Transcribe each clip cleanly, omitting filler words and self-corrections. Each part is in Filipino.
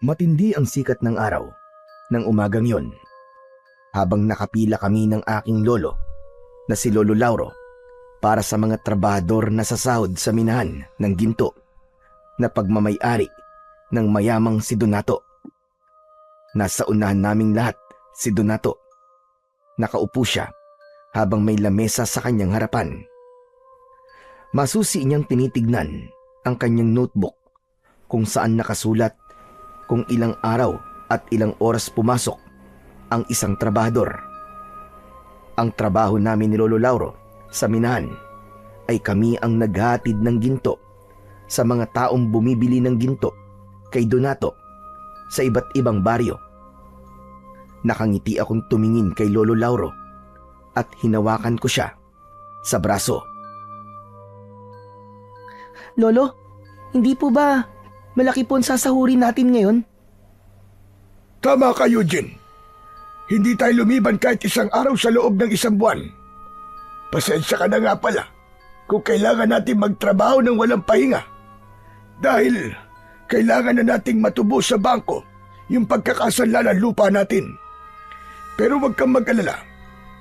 Matindi ang sikat ng araw ng umagang yon habang nakapila kami ng aking lolo na si Lolo Lauro para sa mga trabahador na sasahod sa minahan ng ginto na pagmamay-ari ng mayamang si Donato. Nasa unahan naming lahat si Donato. Nakaupo siya habang may lamesa sa kanyang harapan. Masusi niyang tinitignan ang kanyang notebook kung saan nakasulat kung ilang araw at ilang oras pumasok ang isang trabahador. Ang trabaho namin ni Lolo Lauro sa minahan ay kami ang naghatid ng ginto sa mga taong bumibili ng ginto kay Donato sa iba't ibang baryo. Nakangiti akong tumingin kay Lolo Lauro at hinawakan ko siya sa braso. Lolo, hindi po ba malaki po ang sasahurin natin ngayon? Tama ka, Eugene. Hindi tayo lumiban kahit isang araw sa loob ng isang buwan. Pasensya ka na nga pala kung kailangan natin magtrabaho ng walang pahinga. Dahil kailangan na nating matubos sa bangko yung pagkakasanla ng lupa natin. Pero huwag kang mag-alala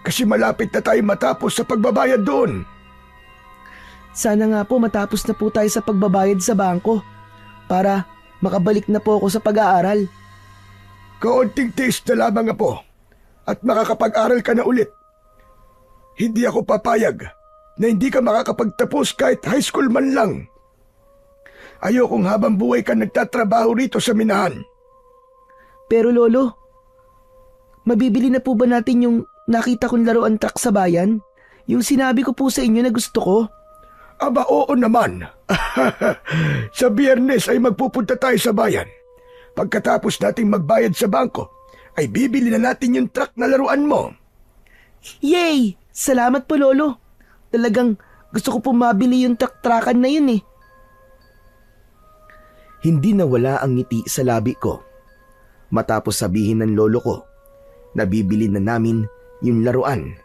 kasi malapit na tayo matapos sa pagbabayad doon. Sana nga po matapos na po tayo sa pagbabayad sa bangko para makabalik na po ako sa pag-aaral. Kaunting tiis na lamang, apo, at makakapag-aral ka na ulit. Hindi ako papayag na hindi ka makakapagtapos kahit high school man lang. Ayokong habang buhay ka nagtatrabaho rito sa minahan. Pero Lolo, mabibili na po ba natin yung nakita kong laruan truck sa bayan? Yung sinabi ko po sa inyo na gusto ko? Aba, oo naman. Sa Biyernes ay magpupunta tayo sa bayan. Pagkatapos nating magbayad sa bangko, ay bibili na natin yung truck na laruan mo. Yay! Salamat po, Lolo. Talagang gusto ko po mabili yung truck-truckan na yun eh. Hindi nawala ang ngiti sa labi ko matapos sabihin ng lolo ko na bibili na namin yung laruan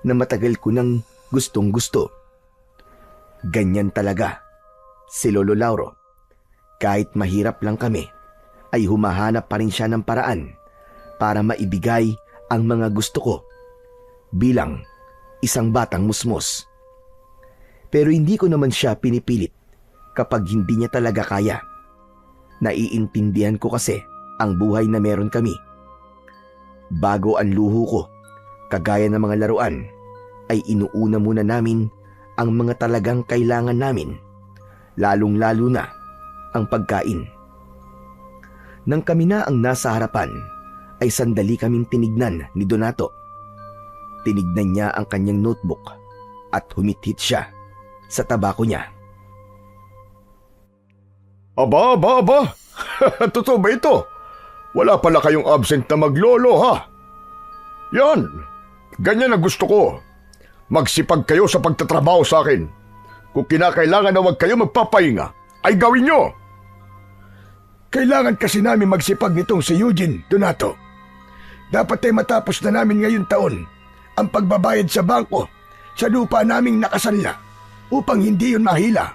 na matagal ko nang gustong-gusto. Ganyan talaga si Lolo Lauro. Kahit mahirap lang kami, ay humahanap pa rin siya ng paraan para maibigay ang mga gusto ko bilang isang batang musmos. Pero hindi ko naman siya pinipilit kapag hindi niya talaga kaya. Naiintindihan ko kasi ang buhay na meron kami. Bago ang luho ko, kagaya ng mga laruan, ay inuuna muna namin ang mga talagang kailangan namin, lalong-lalo na ang pagkain. Nang kami na ang nasa harapan, ay sandali kaming tinignan ni Donato. Tinignan niya ang kanyang notebook at humithit siya sa tabako niya. Aba! Totoo ba ito? Wala pala kayong absent na maglolo, ha? Yan! Ganyan ang gusto ko. Magsipag kayo sa pagtatrabaho sa akin. Kung kinakailangan na huwag kayo magpapahinga, ay gawin nyo! Kailangan kasi namin magsipag nitong si Eugene, Donato. Dapat ay matapos na namin ngayong taon ang pagbabayad sa bangko sa lupa naming nakasanla upang hindi yun mahila.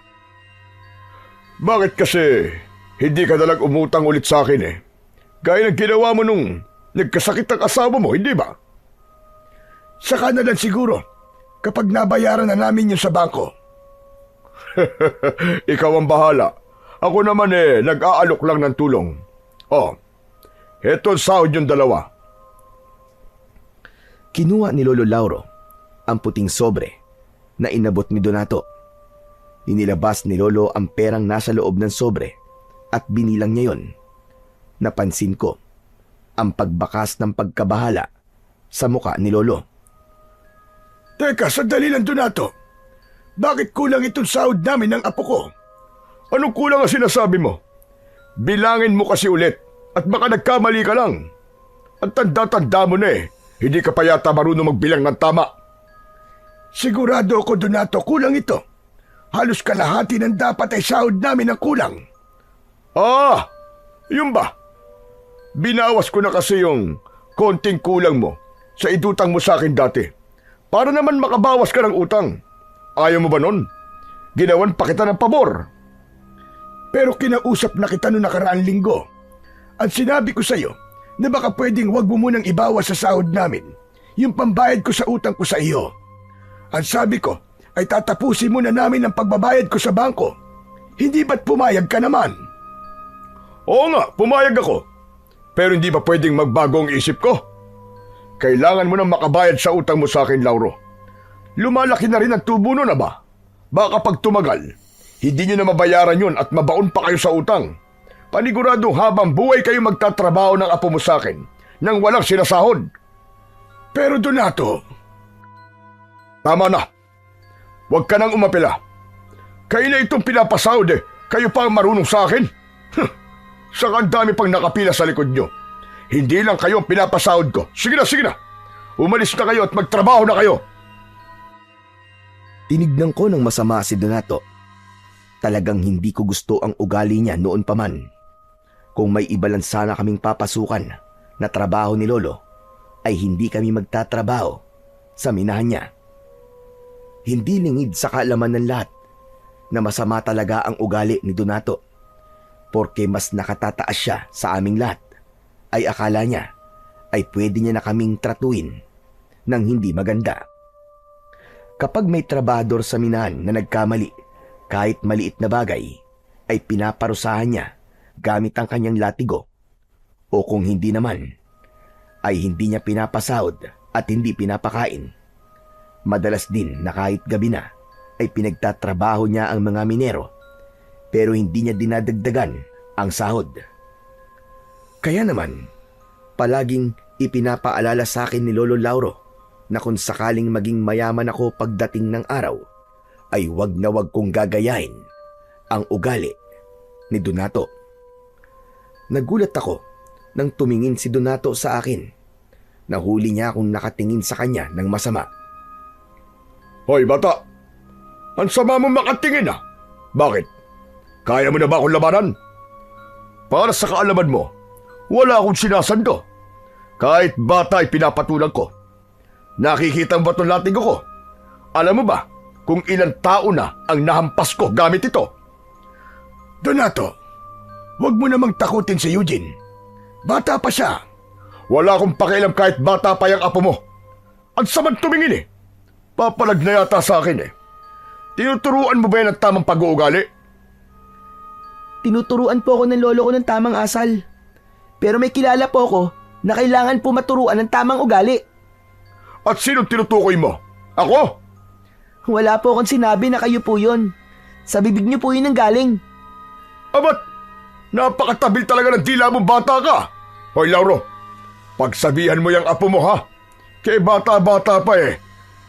Bakit kasi hindi ka dalag umutang ulit sa akin eh? Gaya ng ginawa mo nung nagkasakit ang asawa mo, hindi ba? Saka na lang siguro kapag nabayaran na namin yun sa bangko. Ikaw ang bahala. Ako naman nag-aalok lang ng tulong. Oh, eto sahod yung dalawa. Kinuha ni Lolo Lauro ang puting sobre na inabot ni Donato. Inilabas ni Lolo ang perang nasa loob ng sobre at binilang niya yon. Napansin ko ang pagbakas ng pagkabahala sa muka ni Lolo. Teka, sandali lang, Donato. Bakit kulang itong sahod namin ng apo ko? Anong kulang ang sinasabi mo? Bilangin mo kasi ulit at baka nagkamali ka lang. Ang tanda-tanda mo na hindi ka pa yata marunong magbilang ng tama. Sigurado ako, Donato, kulang ito. Halos kalahati ng dapat ay sahod namin ang kulang. Ah, yun ba? Binawas ko na kasi yung konting kulang mo sa idutang mo sa akin dati. Para naman makabawas ka ng utang. Ayaw mo ba nun? Ginawan pa kita ng pabor. Pero kinausap na kita noong nakaraang linggo. At sinabi ko sa'yo na baka pwedeng wag mo munang ibawas sa sahod namin yung pambayad ko sa utang ko sa iyo. Ang sabi ko ay tatapusin muna namin ang pagbabayad ko sa bangko. Hindi ba't pumayag ka naman? Oo nga, pumayag ako. Pero hindi ba pwedeng magbago ang isip ko? Kailangan mo nang makabayad sa utang mo sa akin, Lauro. Lumalaki na rin ang tubo nun, ba? Baka pag tumagal, hindi nyo na mabayaran yun at mabaon pa kayo sa utang. Paniguradong habang buhay kayo magtatrabaho ng apo mo sa akin nang walang sinasahod. Pero Donato, tama na. Huwag ka nang umapila. Kayo na itong pinapasahod Kayo pa ang marunong sa akin. Saka ang dami pang nakapila sa likod nyo. Hindi lang kayo ang pinapasahod ko. Sige na. Umalis na kayo at magtrabaho na kayo. Tinignan ko ng masama si Donato. Talagang hindi ko gusto ang ugali niya noon pa man. Kung may iba lang sana kaming papasukan na trabaho ni Lolo, ay hindi kami magtatrabaho sa minahan niya. Hindi lingid sa kaalaman ng lahat na masama talaga ang ugali ni Donato. Porke mas nakatataas siya sa aming lahat, ay akala niya ay pwede niya na kaming tratuin ng hindi maganda. Kapag may trabador sa minahan na nagkamali, kahit maliit na bagay, ay pinaparusahan niya gamit ang kanyang latigo. O kung hindi naman, ay hindi niya pinapasahod at hindi pinapakain. Madalas din na kahit gabi na, ay pinagtatrabaho niya ang mga minero, pero hindi niya dinadagdagan ang sahod. Kaya naman, palaging ipinapaalala sa akin ni Lolo Lauro na kung sakaling maging mayaman ako pagdating ng araw, ay wag na wag kong gagayahin ang ugali ni Donato. Nagulat ako nang tumingin si Donato sa akin. Nahuli niya akong nakatingin sa kanya ng masama. Hoy bata, ang sama mo makatingin Bakit? Kaya mo na ba akong labanan? Para sa kaalaman mo, wala akong sinasando. Kahit bata ay pinapatulang ko. Nakikita mo ba itong latigo ko? Alam mo ba kung ilang tao na ang nahampas ko gamit ito? Donato, huwag mo namang takutin si Eugene. Bata pa siya. Wala akong pakialam kahit bata pa yung apo mo. Ang samang tumingin Papalag na yata sa akin Tinuturuan mo ba yan ang tamang pag-uugali? Tinuturuan po ako ng lolo ko ng tamang asal. Pero may kilala po ako na kailangan po maturuan ng tamang ugali. At sino tinutukoy mo? Ako? Wala po akong sinabi na kayo po yun. Sa bibig niyo po yun ang galing. Abat, napakatabil talaga ng dila mo bata ka. Hoy Lauro, pagsabihan mo yung apo mo Kaya bata-bata pa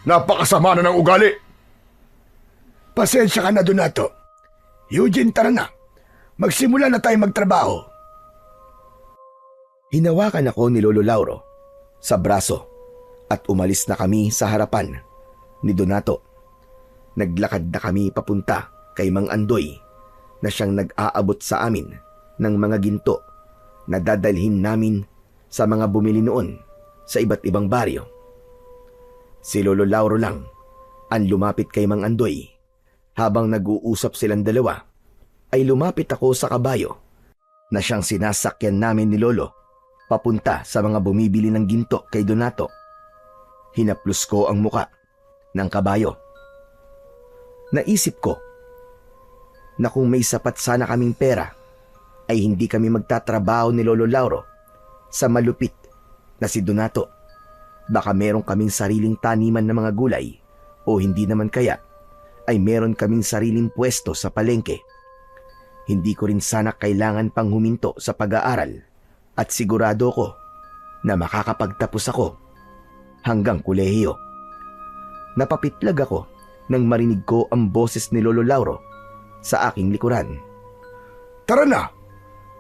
Napakasama na ng ugali. Pasensya ka na Donato. Eugene, tara na. Magsimula na tayo magtrabaho. Hinawakan ako ni Lolo Lauro sa braso at umalis na kami sa harapan ni Donato. Naglakad na kami papunta kay Mang Andoy na siyang nag-aabot sa amin ng mga ginto na dadalhin namin sa mga bumili noon sa iba't ibang baryo. Si Lolo Lauro lang ang lumapit kay Mang Andoy. Habang nag-uusap silang dalawa, ay lumapit ako sa kabayo na siyang sinasakyan namin ni Lolo papunta sa mga bumibili ng ginto kay Donato. Hinaplos ko ang muka ng kabayo. Naisip ko na kung may sapat sana kaming pera, ay hindi kami magtatrabaho ni Lolo Lauro sa malupit na si Donato. Baka meron kaming sariling taniman ng mga gulay o hindi naman kaya ay meron kaming sariling pwesto sa palengke. Hindi ko rin sana kailangan pang huminto sa pag-aaral at sigurado ko na makakapagtapos ako hanggang kolehiyo. Napapitlag ako nang marinig ko ang boses ni Lolo Lauro sa aking likuran. Tara na!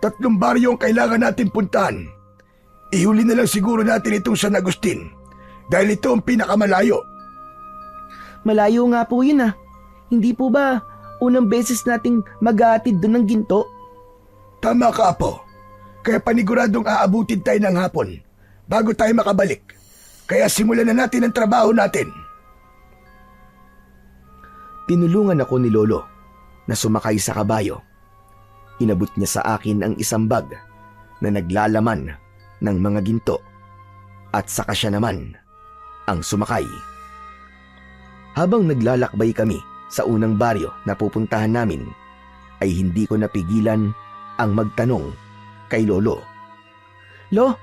3 baryo ang kailangan natin puntahan. Ihuli na lang siguro natin itong San Agustin dahil ito ang pinakamalayo. Malayo nga po yun Hindi po ba unang beses nating mag-aatid doon ng ginto? Tama ka, Apo. Kaya paniguradong aabutin tayo ng hapon bago tayo makabalik. Kaya simulan na natin ang trabaho natin. Tinulungan ako ni Lolo na sumakay sa kabayo. Inabot niya sa akin ang isang bag na naglalaman ng mga ginto at saka siya naman ang sumakay. Habang naglalakbay kami sa unang baryo na pupuntahan namin, ay hindi ko napigilan ang magtanong kay Lolo. Lo,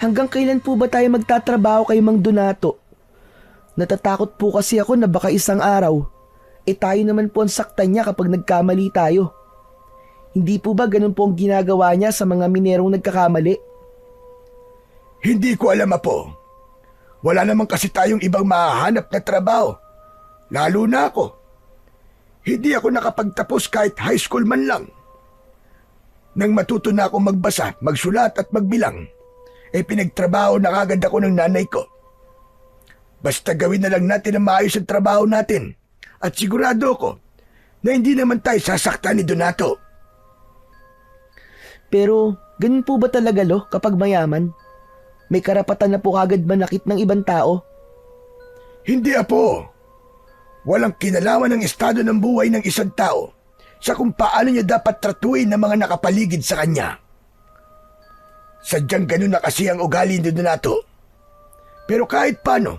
hanggang kailan po ba tayo magtatrabaho kay Mang Donato? Natatakot po kasi ako na baka isang araw, tayo naman po ang saktan niya kapag nagkamali tayo. Hindi po ba ganun po ang ginagawa niya sa mga minerong nagkakamali? Hindi ko alam, Apo. Wala naman kasi tayong ibang mahahanap na trabaho. Lalo na ako. Hindi ako nakapagtapos kahit high school man lang. Nang matuto na akong magbasa, magsulat at magbilang, pinagtrabaho na kagad ako ng nanay ko. Basta gawin na lang natin ang maayos ang trabaho natin at sigurado ko na hindi naman tayo sasaktan ni Donato. Pero ganun po ba talaga, Lo, kapag mayaman? May karapatan na po kagad manakit ng ibang tao? Hindi, Apo. Walang kinalaman ng estado ng buhay ng isang tao sa kung paano niya dapat tratuin ng mga nakapaligid sa kanya. Sadyang ganun na kasi ang ugali ni Donato. Pero kahit paano,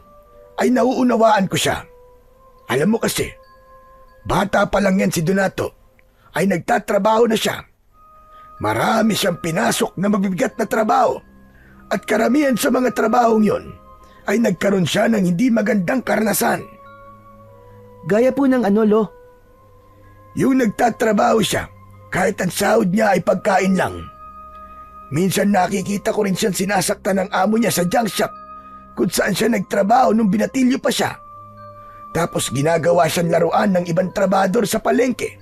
ay nauunawaan ko siya. Alam mo kasi, bata pa lang yan si Donato, ay nagtatrabaho na siya. Marami siyang pinasok na mabibigat na trabaho at karamihan sa mga trabahong yon ay nagkaroon siya ng hindi magandang karanasan. Gaya po ng ano, Lo? Yung nagtatrabaho siya, kahit ang sahod niya ay pagkain lang. Minsan nakikita ko rin siyang sinasaktan ng amo niya sa junk shop kung saan siya nagtrabaho nung binatilyo pa siya. Tapos ginagawa siyang laruan ng ibang trabador sa palengke.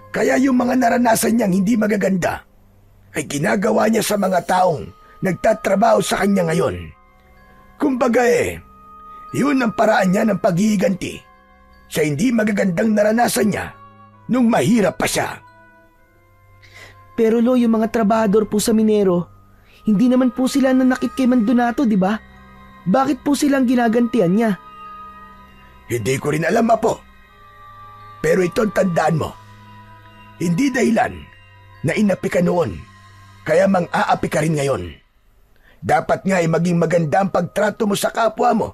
Kaya yung mga naranasan niyang hindi magaganda ay ginagawa niya sa mga taong nagtatrabaho sa kanya ngayon. Kumbaga yun ang paraan niya ng paghihiganti sa hindi magagandang naranasan niya nung mahirap pa siya. Pero Lo, yung mga trabahador po sa minero, hindi naman po sila nanakit kay Mang Donato, di ba? Bakit po silang ginagantian niya? Hindi ko rin alam, Apo. Pero ito ang tandaan mo. Hindi dahilan na inapi ka noon, kaya mang-aapi ka rin ngayon. Dapat nga ay maging maganda ang pagtrato mo sa kapwa mo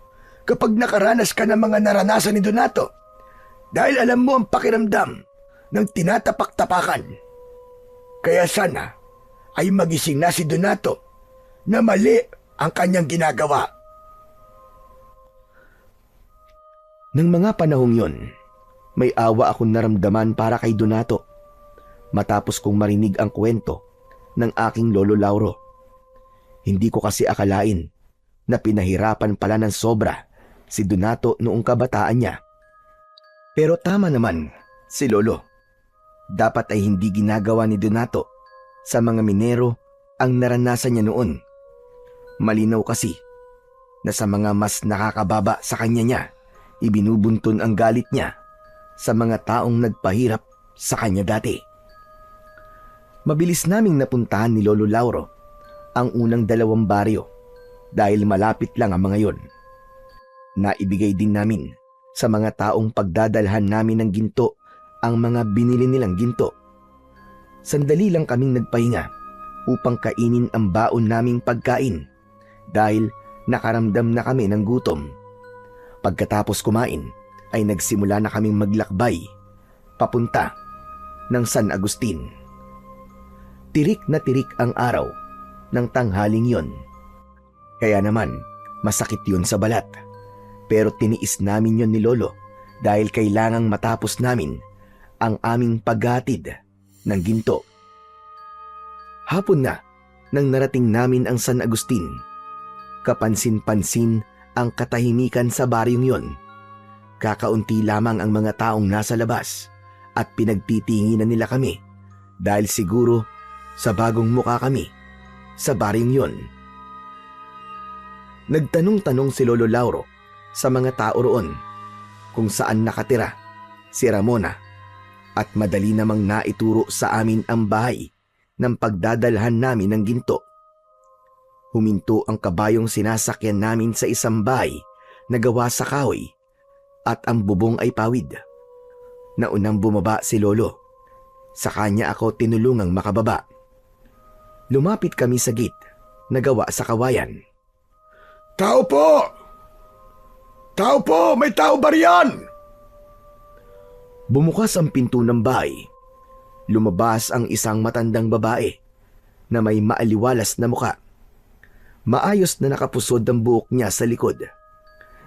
kapag nakaranas ka ng mga naranasan ni Donato. Dahil alam mo ang pakiramdam ng tinatapak-tapakan. Kaya sana ay magising na si Donato na mali ang kanyang ginagawa. Nang mga panahong yon, may awa akong naramdaman para kay Donato matapos kong marinig ang kwento ng aking Lolo Lauro. Hindi ko kasi akalain na pinahirapan pala ng sobra si Donato noong kabataan niya. Pero tama naman si Lolo. Dapat ay hindi ginagawa ni Donato sa mga minero ang naranasan niya noon. Malinaw kasi na sa mga mas nakakababa sa kanya niya, ibinubuntun ang galit niya sa mga taong nagpahirap sa kanya dati. Mabilis naming napuntahan ni Lolo Lauro ang unang 2 baryo dahil malapit lang ang mga yon. Naibigay din namin sa mga taong pagdadalhan namin ng ginto ang mga binili nilang ginto. Sandali lang kaming nagpahinga upang kainin ang baon naming pagkain dahil nakaramdam na kami ng gutom. Pagkatapos kumain ay nagsimula na kaming maglakbay papunta ng San Agustin. Tirik na tirik ang araw ng tanghaling yon. Kaya naman masakit yun sa balat. Pero tiniis namin yon ni Lolo dahil kailangang matapos namin ang aming paghatid ng ginto. Hapon na nang narating namin ang San Agustin. Kapansin-pansin ang katahimikan sa baryong yon. Kakaunti lamang ang mga taong nasa labas at pinagtitinginan nila kami dahil siguro sa bagong muka kami sa baryong yon. Nagtanong-tanong si Lolo Lauro sa mga tao roon kung saan nakatira si Ramona at madali namang naituro sa amin ang bahay ng pagdadalhan namin ng ginto. Huminto ang kabayong sinasakyan namin sa isang bahay na gawa sa kahoy at ang bubong ay pawid. Naunang bumaba si Lolo. Sa kanya ako tinulungang makababa. Lumapit kami sa gate na gawa sa kawayan. Tao po! Tao po! May tao ba riyan? Bumukas ang pinto ng bahay. Lumabas ang isang matandang babae na may maaliwalas na muka. Maayos na nakapusod ang buhok niya sa likod.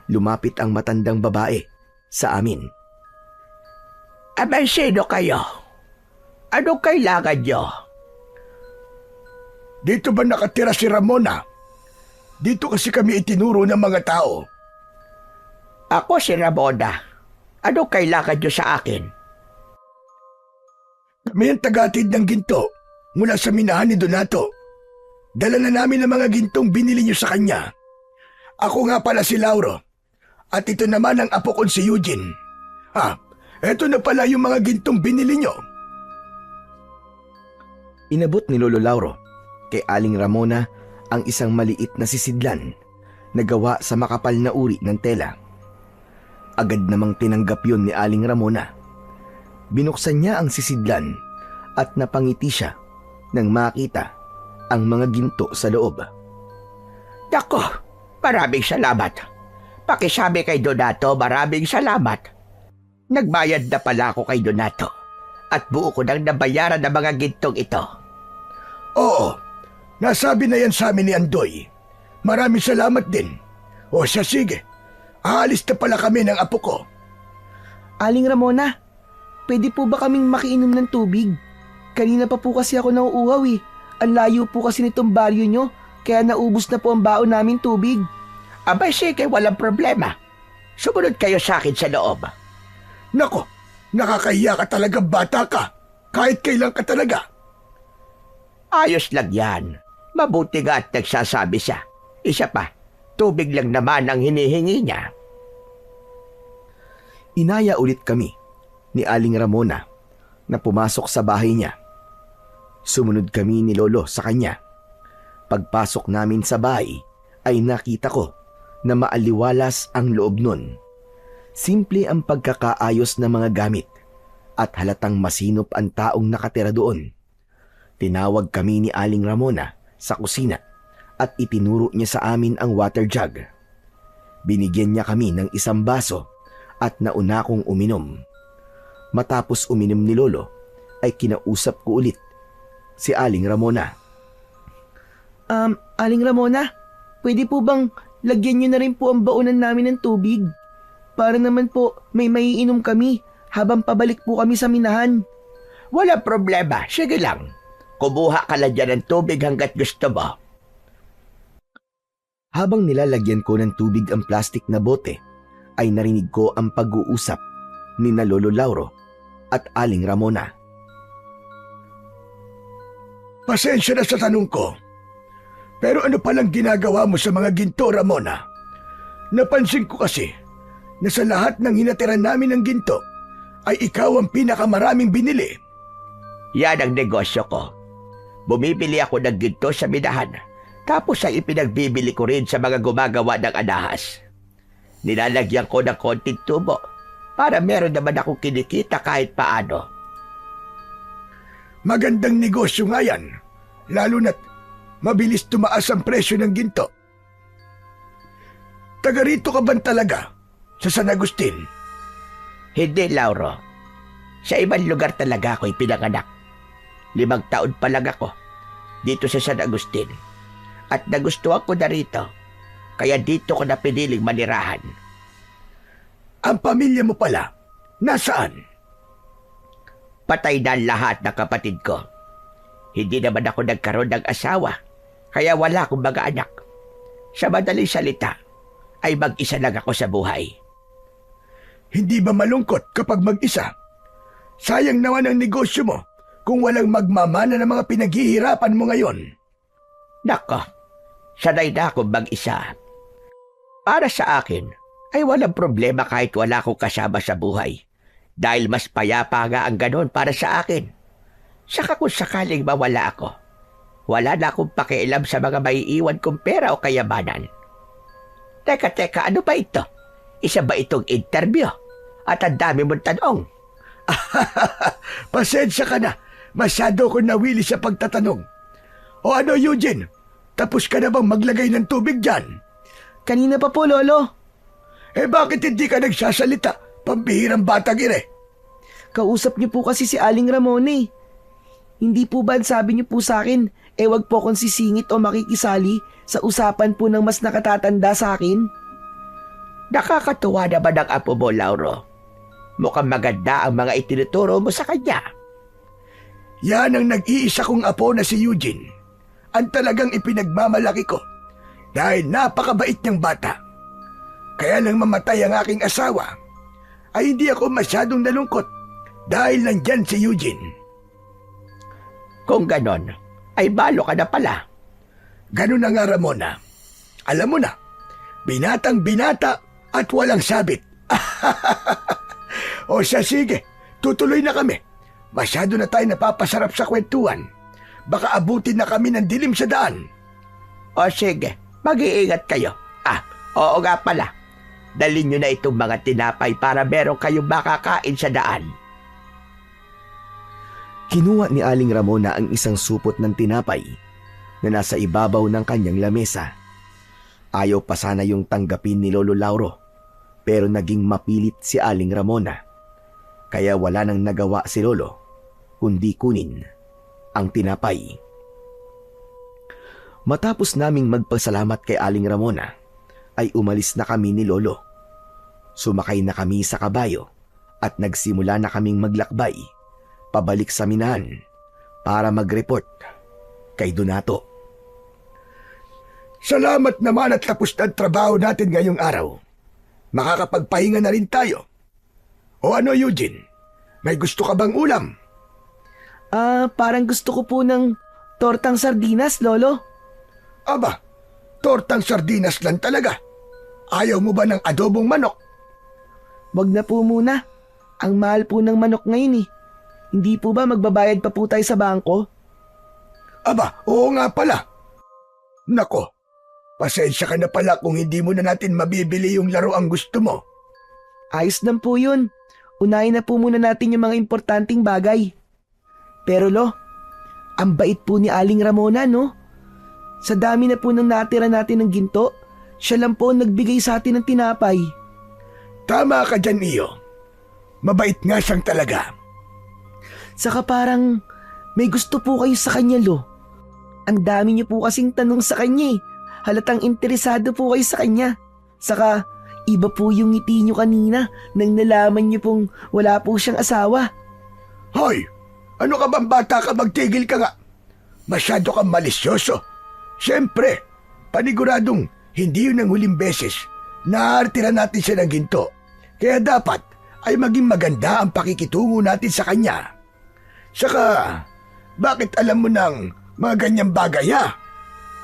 Lumapit ang matandang babae sa amin. Abay, sino kayo? Anong kailangan nyo? Dito ba nakatira si Ramona? Dito kasi kami itinuro ng mga tao. Ako si Ramona. Anong kailangan nyo sa akin? Kami ang tagatid ng ginto mula sa minahan ni Donato. Dala na namin ang mga gintong binili niyo sa kanya. Ako nga pala si Lauro. At ito naman ang apo kong si Eugene. Eto na pala yung mga gintong binili niyo. Inabot ni Lolo Lauro kay Aling Ramona ang isang maliit na sisidlan na gawa sa makapal na uri ng tela. Agad namang tinanggap yun ni Aling Ramona. Binuksan niya ang sisidlan at napangiti siya nang makita ang mga ginto sa loob. Nako, maraming salamat. Pakisabi kay Donato, maraming salamat. Nagbayad na pala ako kay Donato at buo ko nang nabayaran ng mga gintong ito. Oo, nasabi na yan sa amin ni Andoy. Maraming salamat din. O siya, sige. Aalis na pala kami ng apo ko. Aling Ramona, pwede po ba kaming makiinom ng tubig? Kanina pa po kasi ako nauuhaw eh. Ang layo po kasi nitong baryo nyo, kaya naubos na po ang baon namin tubig. Abay, sige, walang problema. Sumunod kayo sa akin sa loob. Nako, nakakahiya ka talaga, bata ka. Kahit kailan ka talaga. Ayos lang yan. Mabuti nga at nagsasabi siya. Isa pa, tubig lang naman ang hinihingi niya. Inaya ulit kami ni Aling Ramona na pumasok sa bahay niya. Sumunod kami ni Lolo sa kanya. Pagpasok namin sa bahay ay nakita ko na maaliwalas ang loob nun. Simple ang pagkakaayos ng mga gamit at halatang masinop ang taong nakatira doon. Tinawag kami ni Aling Ramona sa kusina at itinuro niya sa amin ang water jug. Binigyan niya kami ng isang baso at nauna kong uminom. Matapos uminom ni Lolo ay kinausap ko ulit si Aling Ramona. Aling Ramona, pwede po bang lagyan nyo na rin po ang baonan namin ng tubig? Para naman po may maiinom kami habang pabalik po kami sa minahan. Walang problema, sige lang. Kumuha ka lang dyan ng tubig hanggat gusto mo. Habang nilalagyan ko ng tubig ang plastik na bote, ay narinig ko ang pag-uusap ni na Lolo Lauro at Aling Ramona. Pasensya na sa tanong ko. Pero ano palang ginagawa mo sa mga ginto, Ramona? Napansin ko kasi na sa lahat ng hinatiran namin ng ginto ay ikaw ang pinakamaraming binili. Yan ang negosyo ko. Bumibili ako ng ginto sa minahan, tapos ay ipinagbibili ko rin sa mga gumagawa ng alahas. Nilalagyan ko ng konting tubo para meron naman akong kinikita kahit paano. Magandang negosyo nga yan, lalo na't mabilis tumaas ang presyo ng ginto. Taga rito ka ba talaga sa San Agustin? Hindi, Lauro. Sa ibang lugar talaga ako'y pinanganak. 5 taon pa lang ako dito sa San Agustin. At nagustuhan ko na rito, kaya dito ko na piniling manirahan. Ang pamilya mo pala, nasaan? Patay na lahat ng kapatid ko. Hindi naman ako nagkaroon ng asawa, kaya wala akong mga anak. Sa madaling salita, ay mag-isa lang ako sa buhay. Hindi ba malungkot kapag mag-isa? Sayang naman ang negosyo mo kung walang magmamana ng mga pinaghihirapan mo ngayon. Nako, sanay na akong mag-isa. Para sa akin, ay walang problema kahit wala akong kasama sa buhay. Dahil mas payapa nga ang ganon para sa akin. Saka kung sakaling mawala ako, wala na akong pakialam sa mga maiiwan kong pera o kayamanan. Teka, ano ba ito? Isa ba itong interview? At ang dami mong tanong. Pasensya ka na. Masyado ko nawili sa pagtatanong. O ano, Eugene? Tapos ka na bang maglagay ng tubig dyan? Kanina pa po, Lolo. Bakit hindi ka nagsasalita? Pambihirang batang ire. Kausap niyo po kasi si Aling Ramon eh. Hindi po ba sabi niyo po sa akin, wag po akong sisingit o makikisali sa usapan po ng mas nakatatanda sa akin? Nakakatuwa naman ang apo mo, Lauro. Mukhang maganda ang mga itinuturo mo sa kanya. Yan ang nag-iisa kong apo na si Eugene. Ang talagang ipinagmamalaki ko dahil napakabait niyang bata. Kaya nang mamatay ang aking asawa, ay hindi ako masyadong nalungkot dahil nandyan si Eugene. Kung ganon, ay balo ka na pala. Ganun na nga, Ramona. Alam mo na, binatang binata at walang sabit. O siya, sige, tutuloy na kami. Masyado na tayo napapasarap sa kwentuhan. Baka abutin na kami ng dilim sa daan. O sige, mag-iingat kayo. Oo nga pala. Dalhin nyo na itong mga tinapay para meron kayong makakain sa daan. Kinuha ni Aling Ramona ang isang supot ng tinapay na nasa ibabaw ng kanyang lamesa. Ayaw pa sana yung tanggapin ni Lolo Lauro, pero naging mapilit si Aling Ramona. Kaya wala nang nagawa si Lolo, kundi kunin ang tinapay. Matapos naming magpasalamat kay Aling Ramona, ay umalis na kami ni Lolo. Sumakay na kami sa kabayo at nagsimula na kaming maglakbay pabalik sa minahan para mag-report kay Donato. Salamat naman at tapos na ang trabaho natin ngayong araw. Makakapagpahinga na rin tayo. O ano, Eugene? May gusto ka bang ulam? Parang gusto ko po ng tortang sardinas, Lolo. Aba, tortang sardinas lang talaga. Ayaw mo ba ng adobong manok? Wag na po muna. Ang mahal po ng manok ngayon eh. Hindi po ba magbabayad pa po tayo sa bangko? Aba, oo nga pala. Nako, pasensya ka na pala kung hindi mo na natin mabibili yung laro ang gusto mo. Ayos lang po yun. Unahin na po muna natin yung mga importanteng bagay. Pero Lo, ang bait po ni Aling Ramona, no? Sa dami na po nang natira natin ng ginto, siya lang po ang nagbigay sa atin ng tinapay. Tama ka dyan, Iyo. Mabait nga siyang talaga. Saka parang may gusto po kayo sa kanya, Lo. Ang dami niyo po kasing tanong sa kanya eh. Halatang interesado po kayo sa kanya. Saka iba po yung ngiti niyo kanina nang nalaman niyo pong wala po siyang asawa. Hoy, ano ka bang bata ka, magtigil ka nga. Masyado kang malisyoso. Siyempre, paniguradong hindi yun ang huling beses na artira natin siya ng ginto. Kaya dapat ay maging maganda ang pakikitungo natin sa kanya. Saka, bakit alam mo ng mga ganyang bagay ha?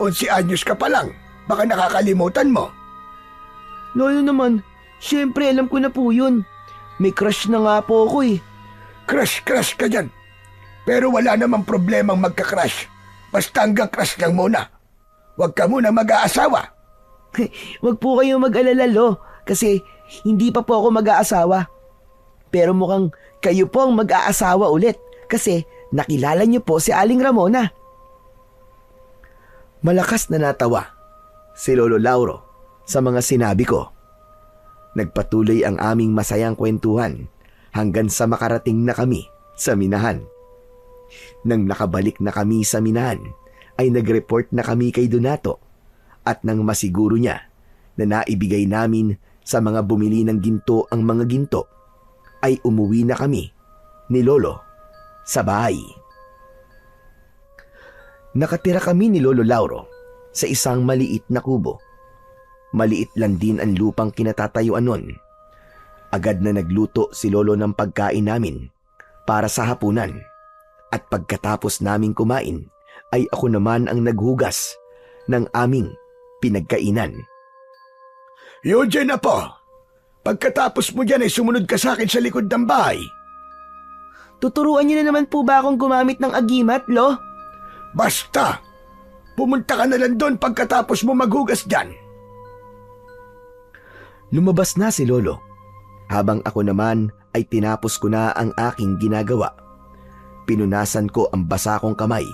11 anyos ka pa lang, baka nakakalimutan mo. Lolo naman, syempre alam ko na po yun. May crush na nga po ako eh. Crush ka dyan. Pero wala namang problemang magka-crush. Basta hanggang crush lang muna. Huwag ka muna mag-aasawa. Wag po kayong mag-alala, Lo, kasi hindi pa po ako mag-aasawa. Pero mukhang kayo po ang mag-aasawa ulit kasi nakilala niyo po si Aling Ramona. Malakas na natawa si Lolo Lauro sa mga sinabi ko. Nagpatuloy ang aming masayang kwentuhan hanggang sa makarating na kami sa minahan. Nang nakabalik na kami sa minahan, ay nag-report na kami kay Donato at nang masiguro niya na naibigay namin sa mga bumili ng ginto ang mga ginto, ay umuwi na kami ni Lolo sa bahay. Nakatira kami ni Lolo Lauro sa isang maliit na kubo. Maliit lang din ang lupang kinatatayuan nun. Agad na nagluto si Lolo ng pagkain namin para sa hapunan. At pagkatapos naming kumain, ay ako naman ang naghugas ng aming pinagkainan. Eugene na po. Pagkatapos mo dyan ay sumunod ka sa akin sa likod ng bahay. Tuturuan niyo na naman po ba akong gumamit ng agimat, Lo? Basta, pumunta ka na lang doon pagkatapos mo maghugas dyan. Lumabas na si Lolo, habang ako naman ay tinapos ko na ang aking ginagawa. Pinunasan ko ang basa kong kamay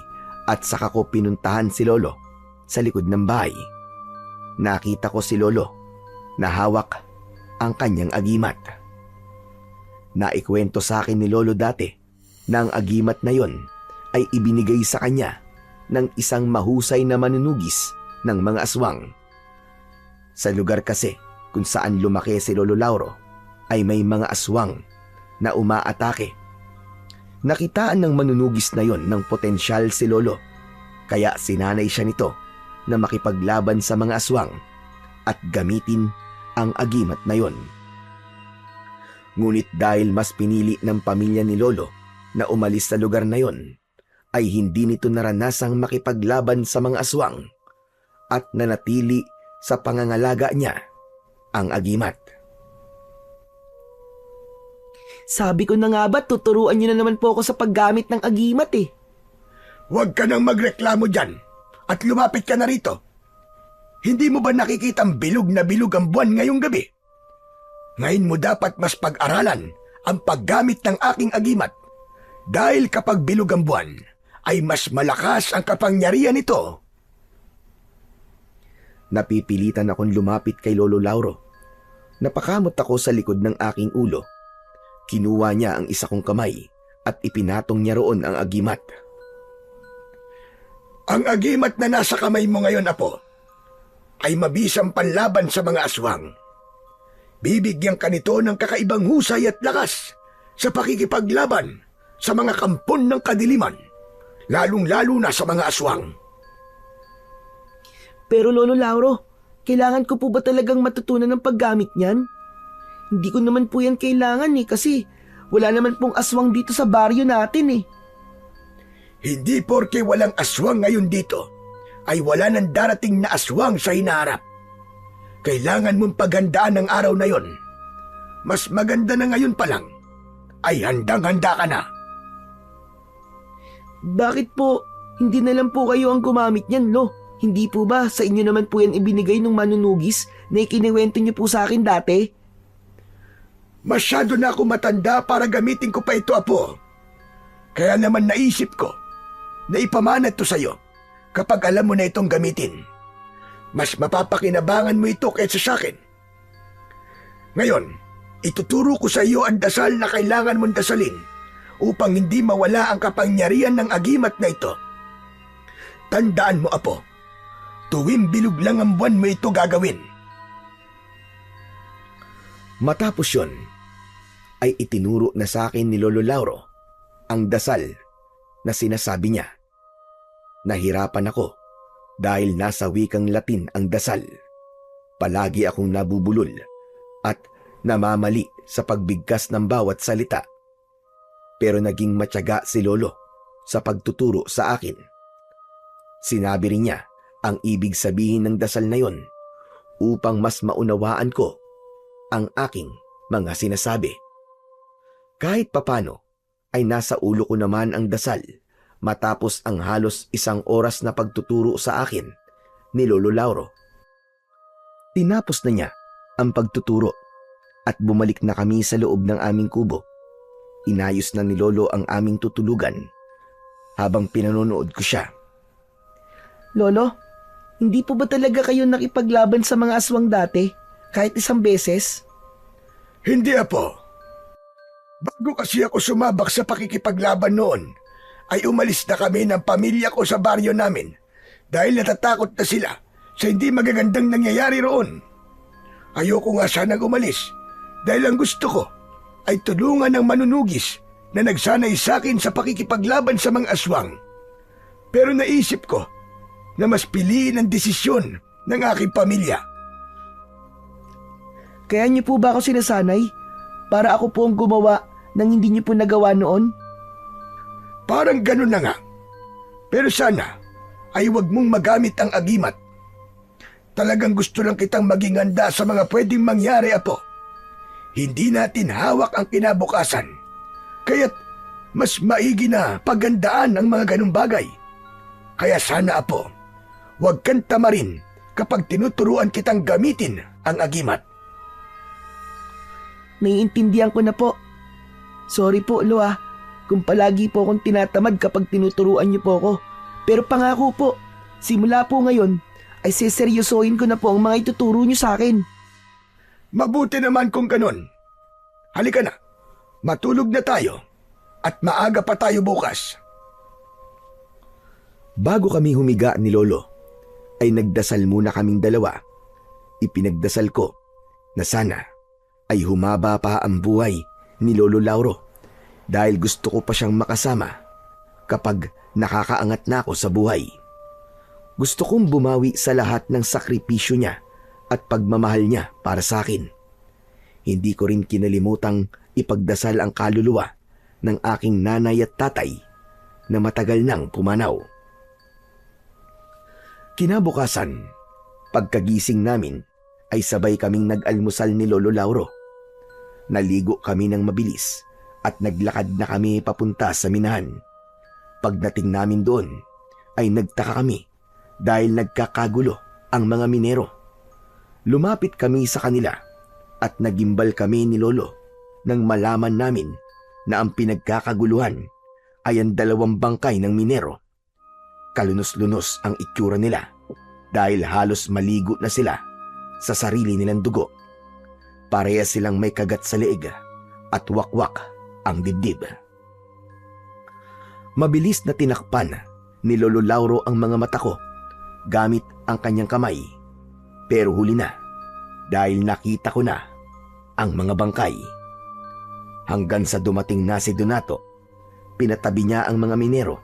at saka ko pinuntahan si Lolo sa likod ng bahay. Nakita ko si Lolo na hawak ang kanyang agimat. Naikwento sa akin ni Lolo dati na ang agimat na yon ay ibinigay sa kanya ng isang mahusay na manunugis ng mga aswang. Sa lugar kasi kung saan lumaki si Lolo Lauro ay may mga aswang na umaatake. Nakitaan ng manunugis na yon ng potensyal si Lolo, kaya sinanay siya nito na makipaglaban sa mga aswang at gamitin ang agimat na yon. Ngunit dahil mas pinili ng pamilya ni Lolo na umalis sa lugar na yon, ay hindi nito naranasang makipaglaban sa mga aswang at nanatili sa pangangalaga niya ang agimat. Sabi ko na nga ba, tuturuan niyo na naman po ako sa paggamit ng agimat eh. Huwag ka nang magreklamo dyan at lumapit ka na rito. Hindi mo ba nakikitang bilog na bilog ang buwan ngayong gabi? Ngayon mo dapat mas pag-aralan ang paggamit ng aking agimat dahil kapag bilog ang buwan ay mas malakas ang kapangyarihan nito. Napipilitan akong lumapit kay Lolo Lauro. Napakamot ako sa likod ng aking ulo. Kinuha niya ang isa kong kamay at ipinatong niya roon ang agimat. Ang agimat na nasa kamay mo ngayon, Apo, ay mabisang panlaban sa mga aswang. Bibigyan ka nito ng kakaibang husay at lakas sa pakikipaglaban sa mga kampon ng kadiliman, lalong-lalo na sa mga aswang. Pero Lolo Lauro, kailangan ko po ba talagang matutunan ng paggamit niyan? Hindi ko naman po yan kailangan eh kasi wala naman pong aswang dito sa baryo natin eh. Hindi porke walang aswang ngayon dito, ay wala nang darating na aswang sa hinaharap. Kailangan mong paghandaan ang araw na yon. Mas maganda na ngayon pa lang, ay handang-handa ka na. Bakit po hindi na lang po kayo ang gumamit niyan, Lo? Hindi po ba sa inyo naman po yan ibinigay ng manunugis na ikiniwento niyo po sa akin dati? Masyado na ako matanda para gamitin ko pa ito, Apo. Kaya naman naisip ko na ipamana ito sa'yo kapag alam mo na itong gamitin. Mas mapapakinabangan mo ito kaysa sa akin. Ngayon, ituturo ko sa iyo ang dasal na kailangan mong dasalin upang hindi mawala ang kapangyarihan ng agimat na ito. Tandaan mo, Apo, tuwing bilog lang ang buwan mo ito gagawin. Matapos yon, ay itinuro na sa akin ni Lolo Lauro ang dasal na sinasabi niya. Nahirapan ako dahil nasa wikang Latin ang dasal. Palagi akong nabubulol at namamali sa pagbigkas ng bawat salita. Pero naging matyaga si Lolo sa pagtuturo sa akin. Sinabi rin niya ang ibig sabihin ng dasal na yon upang mas maunawaan ko ang aking mga sinasabi. Kahit papano ay nasa ulo ko naman ang dasal matapos ang halos 1 oras na pagtuturo sa akin ni Lolo Lauro. Tinapos na niya ang pagtuturo at bumalik na kami sa loob ng aming kubo. Inayos na ni Lolo ang aming tutulugan habang pinanonood ko siya. Lolo, hindi po ba talaga kayo nakipaglaban sa mga aswang dati? Kahit isang beses? Hindi, Apo. Bago kasi ako sumabak sa pakikipaglaban noon, ay umalis na kami ng pamilya ko sa baryo namin dahil natatakot na sila sa hindi magagandang nangyayari roon. Ayoko nga sanang umalis dahil ang gusto ko ay tulungan ng manunugis na nagsanay sa akin sa pakikipaglaban sa mga aswang. Pero naisip ko na mas piliin ang desisyon ng aking pamilya. Kaya niyo po ba ako sinasanay? Para ako po ang gumawa ng hindi niyo po nagawa noon? Parang ganun na nga. Pero sana ay huwag mong magamit ang agimat. Talagang gusto lang kitang maging handa sa mga pwedeng mangyari, Apo. Hindi natin hawak ang kinabukasan. Kaya't mas maigi na paghandaan ang mga ganung bagay. Kaya sana, Apo, huwag kang tamarin kapag tinuturuan kitang gamitin ang agimat. Naiintindihan ko na po. Sorry po, Lo kung palagi po akong tinatamad kapag tinuturuan niyo po ako. Pero pangako po, simula po ngayon ay seseryosohin ko na po ang mga ituturo niyo sa akin. Mabuti naman kung ganun. Halika na, matulog na tayo at maaga pa tayo bukas. Bago kami humiga ni Lolo, ay nagdasal muna kaming dalawa. Ipinagdasal ko na sana ay humaba pa ang buhay ni Lolo Lauro dahil gusto ko pa siyang makasama kapag nakakaangat na ako sa buhay. Gusto kong bumawi sa lahat ng sakripisyo niya at pagmamahal niya para sa akin. Hindi ko rin kinalimutang ipagdasal ang kaluluwa ng aking nanay at tatay na matagal nang pumanaw. Kinabukasan, pagkagising namin ay sabay kaming nag-almusal ni Lolo Lauro. Naligo kami ng mabilis at naglakad na kami papunta sa minahan. Pagdating namin doon ay nagtaka kami dahil nagkakagulo ang mga minero. Lumapit kami sa kanila at nagimbal kami ni Lolo nang malaman namin na ang pinagkakaguluhan ay ang 2 bangkay ng minero. Kalunos-lunos ang itsura nila dahil halos maligo na sila sa sarili nilang dugo. Parehas silang may kagat sa leeg at wakwak ang dibdib. Mabilis na tinakpan ni Lolo Lauro ang mga mata ko gamit ang kanyang kamay. Pero huli na dahil nakita ko na ang mga bangkay. Hanggang sa dumating na si Donato, pinatabi niya ang mga minero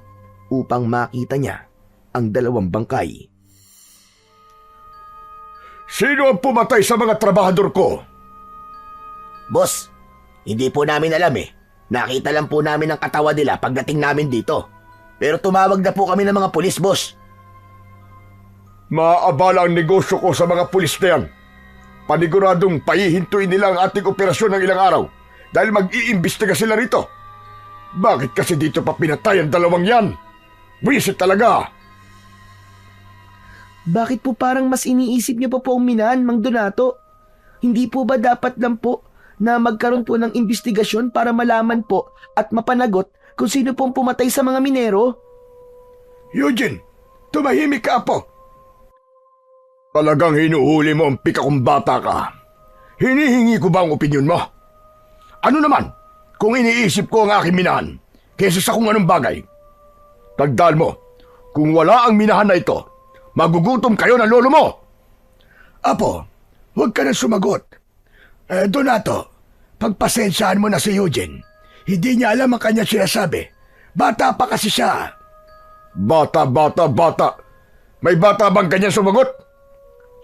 upang makita niya ang 2 bangkay. Sino ang pumatay sa mga trabahador ko? Boss, hindi po namin alam eh. Nakita lang po namin ang katawan nila pagdating namin dito. Pero tumawag na po kami ng mga pulis, boss. Maaabala ang negosyo ko sa mga pulis na yan. Paniguradong pahihintuin nila ang ating operasyon ng ilang araw dahil mag-iimbestiga sila rito. Bakit kasi dito pa pinatay ang 2 yan? Wisit talaga! Bakit po parang mas iniisip niyo pa po ang minahan, Mang Donato? Hindi po ba dapat lang po na magkaroon po ng investigasyon para malaman po at mapanagot kung sino pong pumatay sa mga minero? Eugene, tumahimik ka po. Talagang hinuhuli mo ang pika kong bata ka. Hinihingi ko ba ang opinyon mo? Ano naman kung iniisip ko ang aking minahan kaysa sa kung anong bagay? Tagdal mo, kung wala ang minahan na ito, magugutom kayo ng lolo mo. Apo, huwag ka na sumagot. Donato, pagpasensyahan mo na si Eugene. Hindi niya alam ang kanya sinasabi. Bata pa kasi siya. Bata. May bata bang kanya sumagot?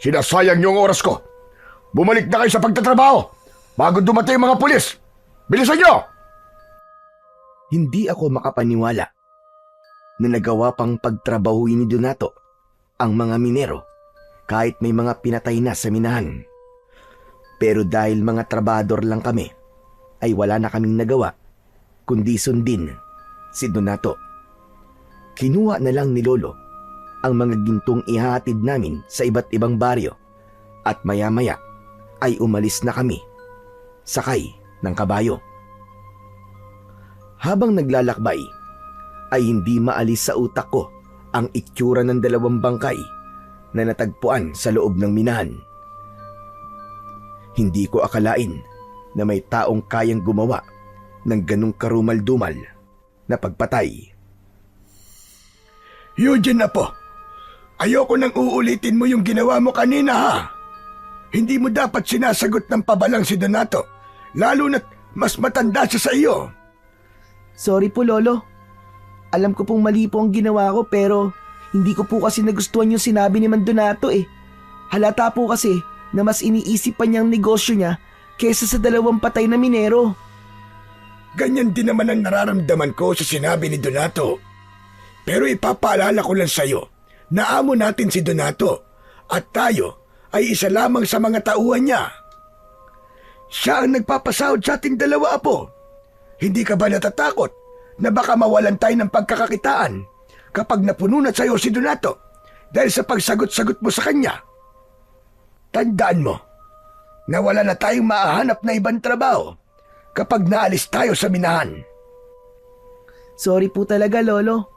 Sinasayang niyo ang oras ko. Bumalik na kayo sa pagtatrabaho bago dumating ang mga pulis. Bilisan niyo! Hindi ako makapaniwala na nagawa pang pagtrabahuin ni Donato ang mga minero kahit may mga pinatay na sa minahan. Pero dahil mga trabador lang kami, ay wala na kaming nagawa kundi sundin si Donato. Kinuha na lang ni Lolo ang mga gintong ihahatid namin sa iba't ibang baryo at maya-maya ay umalis na kami sakay ng kabayo. Habang naglalakbay ay hindi maalis sa utak ko ang itsura ng 2 bangkay na natagpuan sa loob ng minahan. Hindi ko akalain na may taong kayang gumawa ng ganong karumal-dumal na pagpatay. Eugene na po, ayoko nang uulitin mo yung ginawa mo kanina ha. Hindi mo dapat sinasagot ng pabalang si Donato, lalo na't mas matanda siya sa iyo. Sorry po, Lolo. Alam ko pong mali po ang ginawa ko pero hindi ko po kasi nagustuhan yung sinabi ni Mang Donato eh. Halata po kasi na mas iniisip pa niyang negosyo niya kesa sa 2 patay na minero. Ganyan din naman ang nararamdaman ko sa sinabi ni Donato. Pero ipapaalala ko lang sa'yo na amo natin si Donato at tayo ay isa lamang sa mga tauhan niya. Siya ang nagpapasahod sa ating 2 apo. Hindi ka ba natatakot na baka mawalan tayo ng pagkakakitaan kapag napununat sa'yo si Donato dahil sa pagsagot-sagot mo sa kanya? Tandaan mo na wala na tayong maahanap na ibang trabaho kapag naalis tayo sa minahan. Sorry po talaga, Lolo.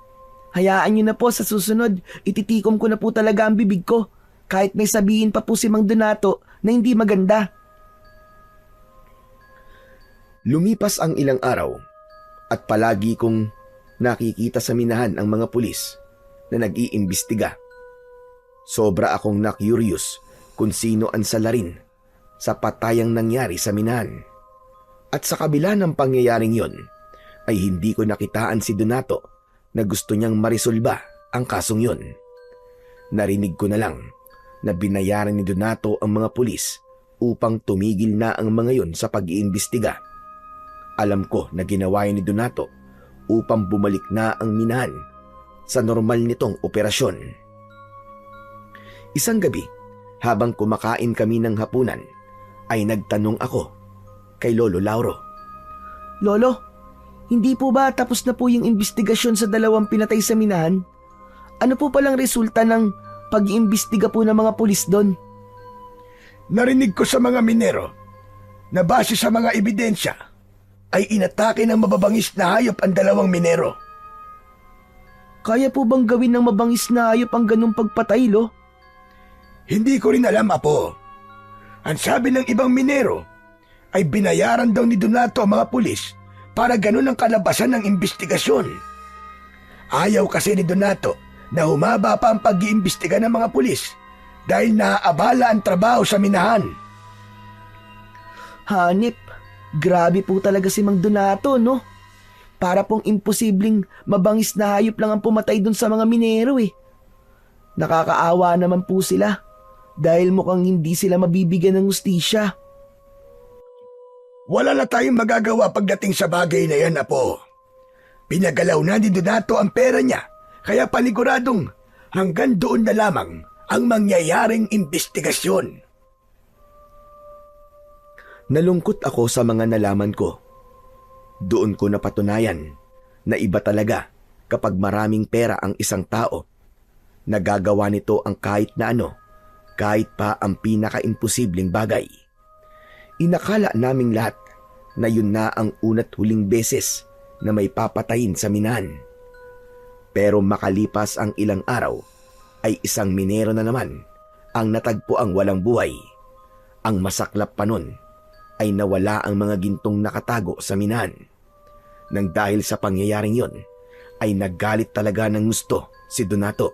Hayaan niyo na po sa susunod, ititikom ko na po talaga ang bibig ko. Kahit may sabihin pa po si Mang Donato na hindi maganda. Lumipas ang ilang araw at palagi kong nakikita sa minahan ang mga pulis na nag-iimbestiga. Sobra akong na-curious kung sino ang salarin sa patayang nangyari sa minahan. At sa kabila ng pangyayaring yon, ay hindi ko nakitaan si Donato na gusto niyang marisolba ang kasong yon. Narinig ko na lang na binayaran ni Donato ang mga pulis upang tumigil na ang mga yon sa pag-iimbestiga. Alam ko na ginawa ni Donato upang bumalik na ang minahan sa normal nitong operasyon. Isang gabi, habang kumakain kami ng hapunan, ay nagtanong ako kay Lolo Lauro. Lolo, hindi po ba tapos na po yung investigasyon sa 2 pinatay sa minahan? Ano po palang resulta ng pag-iimbestiga po ng mga pulis doon? Narinig ko sa mga minero na base sa mga ebidensya ay inatake ng mababangis na hayop ang 2 minero. Kaya po bang gawin ng mabangis na hayop ang ganung pagpatay, Lo? Hindi ko rin alam, Apo. Ang sabi ng ibang minero ay binayaran daw ni Donato ang mga pulis para ganun ang kalabasan ng investigasyon. Ayaw kasi ni Donato na humaba pa ang pag-iimbestiga ng mga pulis dahil naaabala ang trabaho sa minahan. Hanip, grabe po talaga si Mang Donato, no? Para pong imposibleng mabangis na hayop lang ang pumatay dun sa mga minero eh. Nakakaawa naman po sila dahil mukhang hindi sila mabibigyan ng hustisya. Wala na tayong magagawa pagdating sa bagay na yan, Apo. Pinagalaw na ni Donato ang pera niya, kaya paniguradong hanggang doon na lamang ang mangyayaring investigasyon. Nalungkot ako sa mga nalaman ko. Doon ko napatunayan na iba talaga kapag maraming pera ang isang tao. Nagagawa nito ang kahit na ano, kahit pa ang pinaka-imposibleng bagay. Inakala naming lahat na yun na ang una't huling beses na may papatayin sa minahan. Pero makalipas ang ilang araw, ay isang minero na naman ang natagpo ang walang buhay. Ang masaklap pa nun ay nawala ang mga gintong nakatago sa minahan. Nang dahil sa pangyayaring yon, ay naggalit talaga ng gusto si Donato.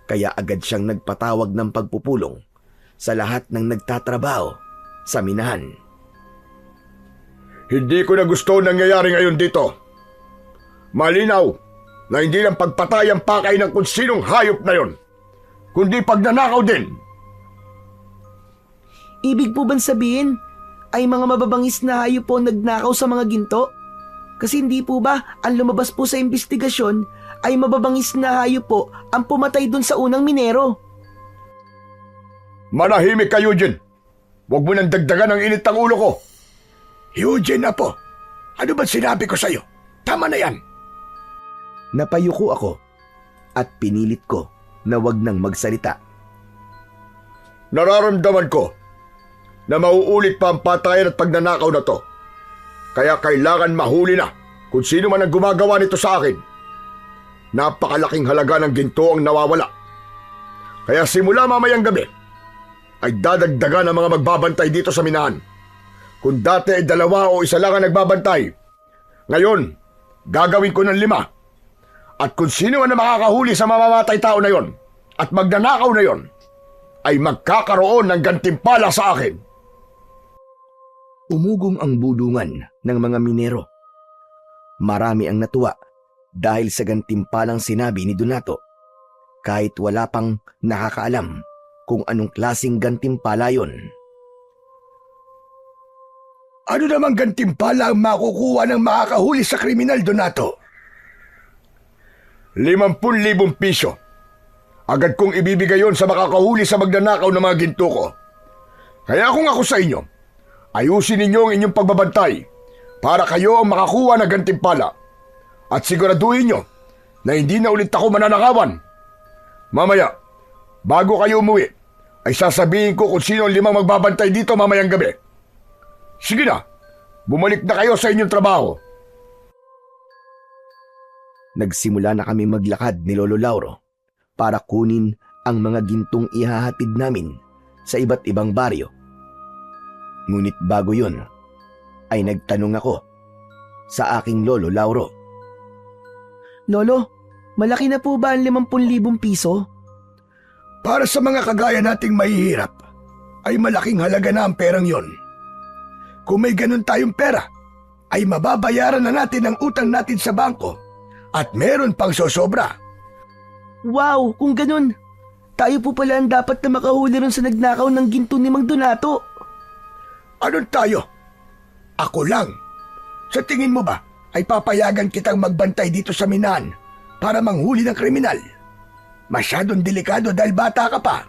Kaya agad siyang nagpatawag ng pagpupulong sa lahat ng nagtatrabaho sa minahan. Hindi ko na gusto ang nangyayari ngayon dito. Malinaw na hindi lang pagpatay ang pakay ng kung sinong hayop na yon, kundi pagnanakaw din. Ibig po bang sabihin ay mga mababangis na hayop po nagnakaw sa mga ginto? Kasi hindi po ba ang lumabas po sa investigasyon ay mababangis na hayop po ang pumatay dun sa unang minero? Manahimik ka, Eugene. Huwag mo nang dagdagan ang init ng ulo ko. Eugene, Apo, ano ba sinabi ko sa'yo? Tama na yan. Napayuko ako at pinilit ko na wag nang magsalita. Nararamdaman ko na mauulit pa ang patayan at pagnanakaw na to. Kaya kailangan mahuli na kung sino man ang gumagawa nito sa akin. Napakalaking halaga ng ginto ang nawawala. Kaya simula mamayang gabi, ay dadagdagan ang mga magbabantay dito sa minahan. Kung dati ay 2 o 1 lang ang nagbabantay, ngayon, gagawin ko ng 5. At kung sino man ang makakahuli sa mamamatay tao na yon at magnanakaw na yon, ay magkakaroon ng gantimpala sa akin. Umugong ang bulungan ng mga minero. Marami ang natuwa dahil sa gantimpalang sinabi ni Donato, kahit wala pang nakakaalam kung anong klaseng gantimpala yon. Ano namang gantimpala ang makukuha ng makakahuli sa kriminal, Donato? 50,000 piso. Agad kong ibibigay yon sa makakahuli sa magnanakaw ng mga ginto ko. Kaya kung ako sa inyo, ayusin ninyo ang inyong pagbabantay para kayo ang makakuha ng gantimpala. At siguraduhin nyo na hindi na ulit ako mananakawan. Mamaya, bago kayo umuwi, ay sasabihin ko kung sino ang 5 magbabantay dito mamayang gabi. Sige na, bumalik na kayo sa inyong trabaho. Nagsimula na kami maglakad ni Lolo Lauro para kunin ang mga gintong ihahatid namin sa iba't ibang baryo. Ngunit bago yun, ay nagtanong ako sa aking Lolo Lauro. Lolo, malaki na po ba ang 50,000 piso? Para sa mga kagaya nating mahihirap, ay malaking halaga na ang perang yon. Kung may ganun tayong pera, ay mababayaran na natin ang utang natin sa bangko at meron pang sosobra. Wow, kung ganun, tayo po pala ang dapat na makahuli ron sa nagnakaw ng ginto ni Mang Donato. Anong tayo? Ako lang. Sa tingin mo ba ay papayagan kitang magbantay dito sa minahan para manghuli ng kriminal? Masyadong delikado dahil bata ka pa.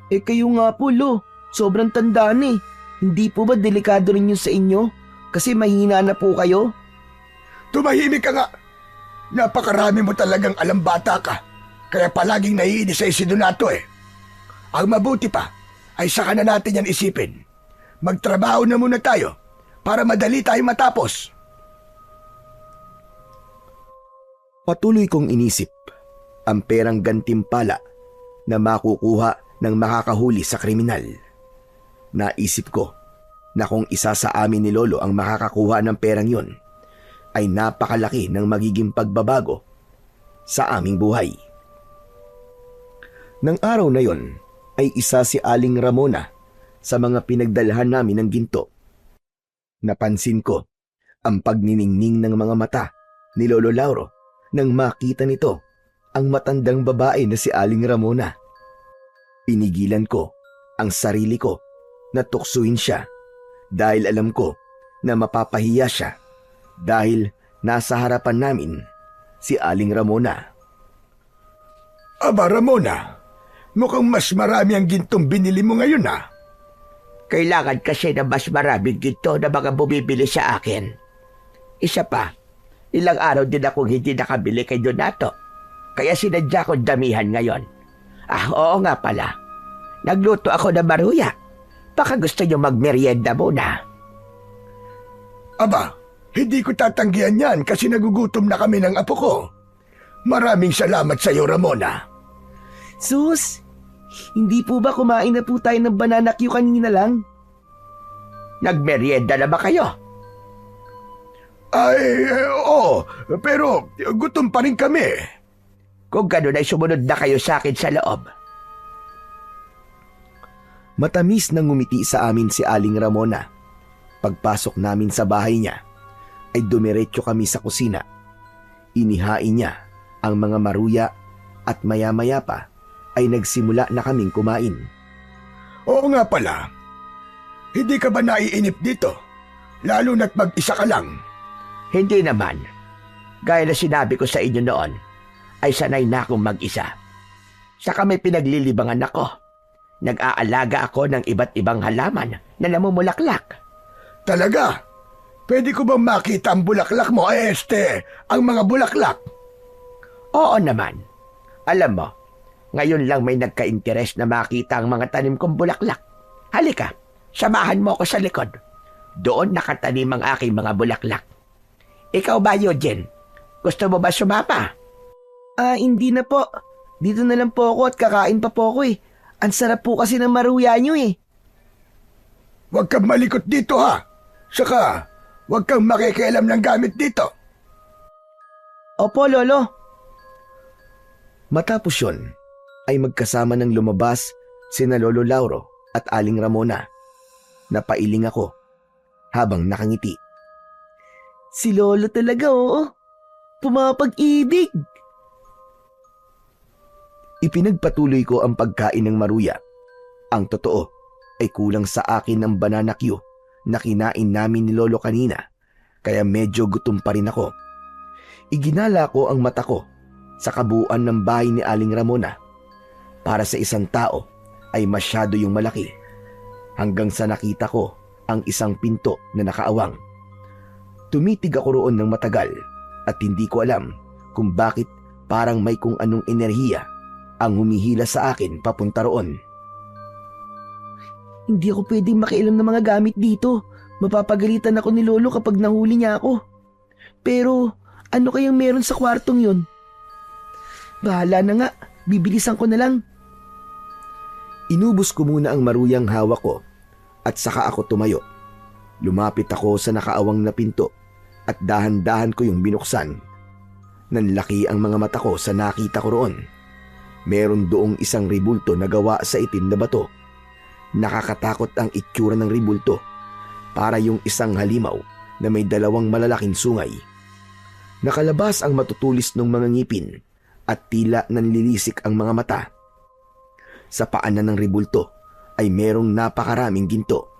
Eh kayo nga po, Lo, sobrang tanda na eh. Hindi po ba delikado rin yun sa inyo? Kasi mahina na po kayo? Tumahimik ka nga. Napakarami mo talagang alam, bata ka. Kaya palaging naiinis sa si Donato eh. Ang mabuti pa ay saka na natin yan isipin. Magtrabaho na muna tayo para madali tayo matapos. Patuloy kong inisip ang perang gantimpala na makukuha ng makakahuli sa kriminal. Naisip ko na kung isa sa amin ni Lolo ang makakakuha ng perang yon, ay napakalaki ng magiging pagbabago sa aming buhay. Nang araw na yon ay isa si Aling Ramona sa mga pinagdalhan namin ng ginto. Napansin ko ang pagniningning ng mga mata ni Lolo Lauro nang makita nito ang matandang babae na si Aling Ramona. Pinigilan ko ang sarili ko na tuksuin siya dahil alam ko na mapapahiya siya dahil nasa harapan namin si Aling Ramona. Aba, Ramona, mukhang mas marami ang gintong binili mo ngayon ah. Kailangan kasi na mas maraming ginto na mga bumibili sa akin. Isa pa, ilang araw din akong hindi nakabili kay Donato. Kaya sinadya ko damihan ngayon. Ah, oo nga pala. Nagluto ako ng maruya. Baka gusto niyo magmerienda muna. Aba, hindi ko tatanggihan yan kasi nagugutom na kami ng apo ko. Maraming salamat sa iyo, Ramona. Sus, hindi po ba kumain na po tayo ng banana Q kanina lang? Nagmerienda na ba kayo? Ay, oo, pero gutom pa rin kami. Kung gano'n ay sumunod na kayo sa akin sa loob. Matamis na ngumiti sa amin si Aling Ramona. Pagpasok namin sa bahay niya, ay dumiretso kami sa kusina. Inihain niya ang mga maruya at maya-maya pa ay nagsimula na kaming kumain. Oo nga pala. Hindi ka ba naiinip dito? Lalo na't mag-isa ka lang. Hindi naman. Gaya na sinabi ko sa inyo noon, ay sanay na akong mag-isa. Saka may pinaglilibangan ako. Nag-aalaga ako ng iba't ibang halaman na namumulaklak. Talaga? Pwede ko bang makita ang bulaklak mo, ang mga bulaklak? Oo naman. Alam mo, ngayon lang may nagka-interes na makita ang mga tanim kong bulaklak. Halika, samahan mo ako sa likod. Doon nakatanim ang aking mga bulaklak. Ikaw ba, Eugene? Gusto mo ba sumapa? Hindi na po. Dito na lang po ako at kakain pa po ako eh. Ang sarap po kasi ng maruya nyo eh. Huwag kang malikot dito ha. Saka, huwag kang makikialam ng gamit dito. Opo, Lolo. Matapos yun, ay magkasama ng lumabas sina Lolo Lauro at Aling Ramona. Napailing ako habang nakangiti. Si Lolo talaga, oo. Pumapag-ibig. Ipinagpatuloy ko ang pagkain ng maruya. Ang totoo ay kulang sa akin ng banana Q na kinain namin ni Lolo kanina, kaya medyo gutom pa rin ako. Iginala ko ang mata ko sa kabuuan ng bahay ni Aling Ramona. Para sa isang tao ay masyado yung malaki. Hanggang sa nakita ko ang isang pinto na nakaawang. Tumitig ako roon ng matagal at hindi ko alam kung bakit parang may kung anong enerhiya ang humihila sa akin papunta roon. Hindi ako pwedeng makialam ng mga gamit dito. Mapapagalitan ako ni Lolo kapag nahuli niya ako. Pero Ano kayang meron sa kwartong yun? Bahala na nga, bibilisan ko na lang. Inubos ko muna ang maruyang hawak ko at saka ako tumayo. Lumapit ako sa nakaawang na pinto at dahan-dahan ko yung binuksan. Nanlaki ang mga mata ko sa nakita ko roon. Meron doong isang ribulto na gawa sa itim na bato. Nakakatakot ang itsura ng ribulto, para yung isang halimaw na may dalawang malalaking sungay. Nakalabas ang matutulis ng mga ngipin at tila nanlilisik ang mga mata. Sa paanan ng ribulto ay merong napakaraming ginto.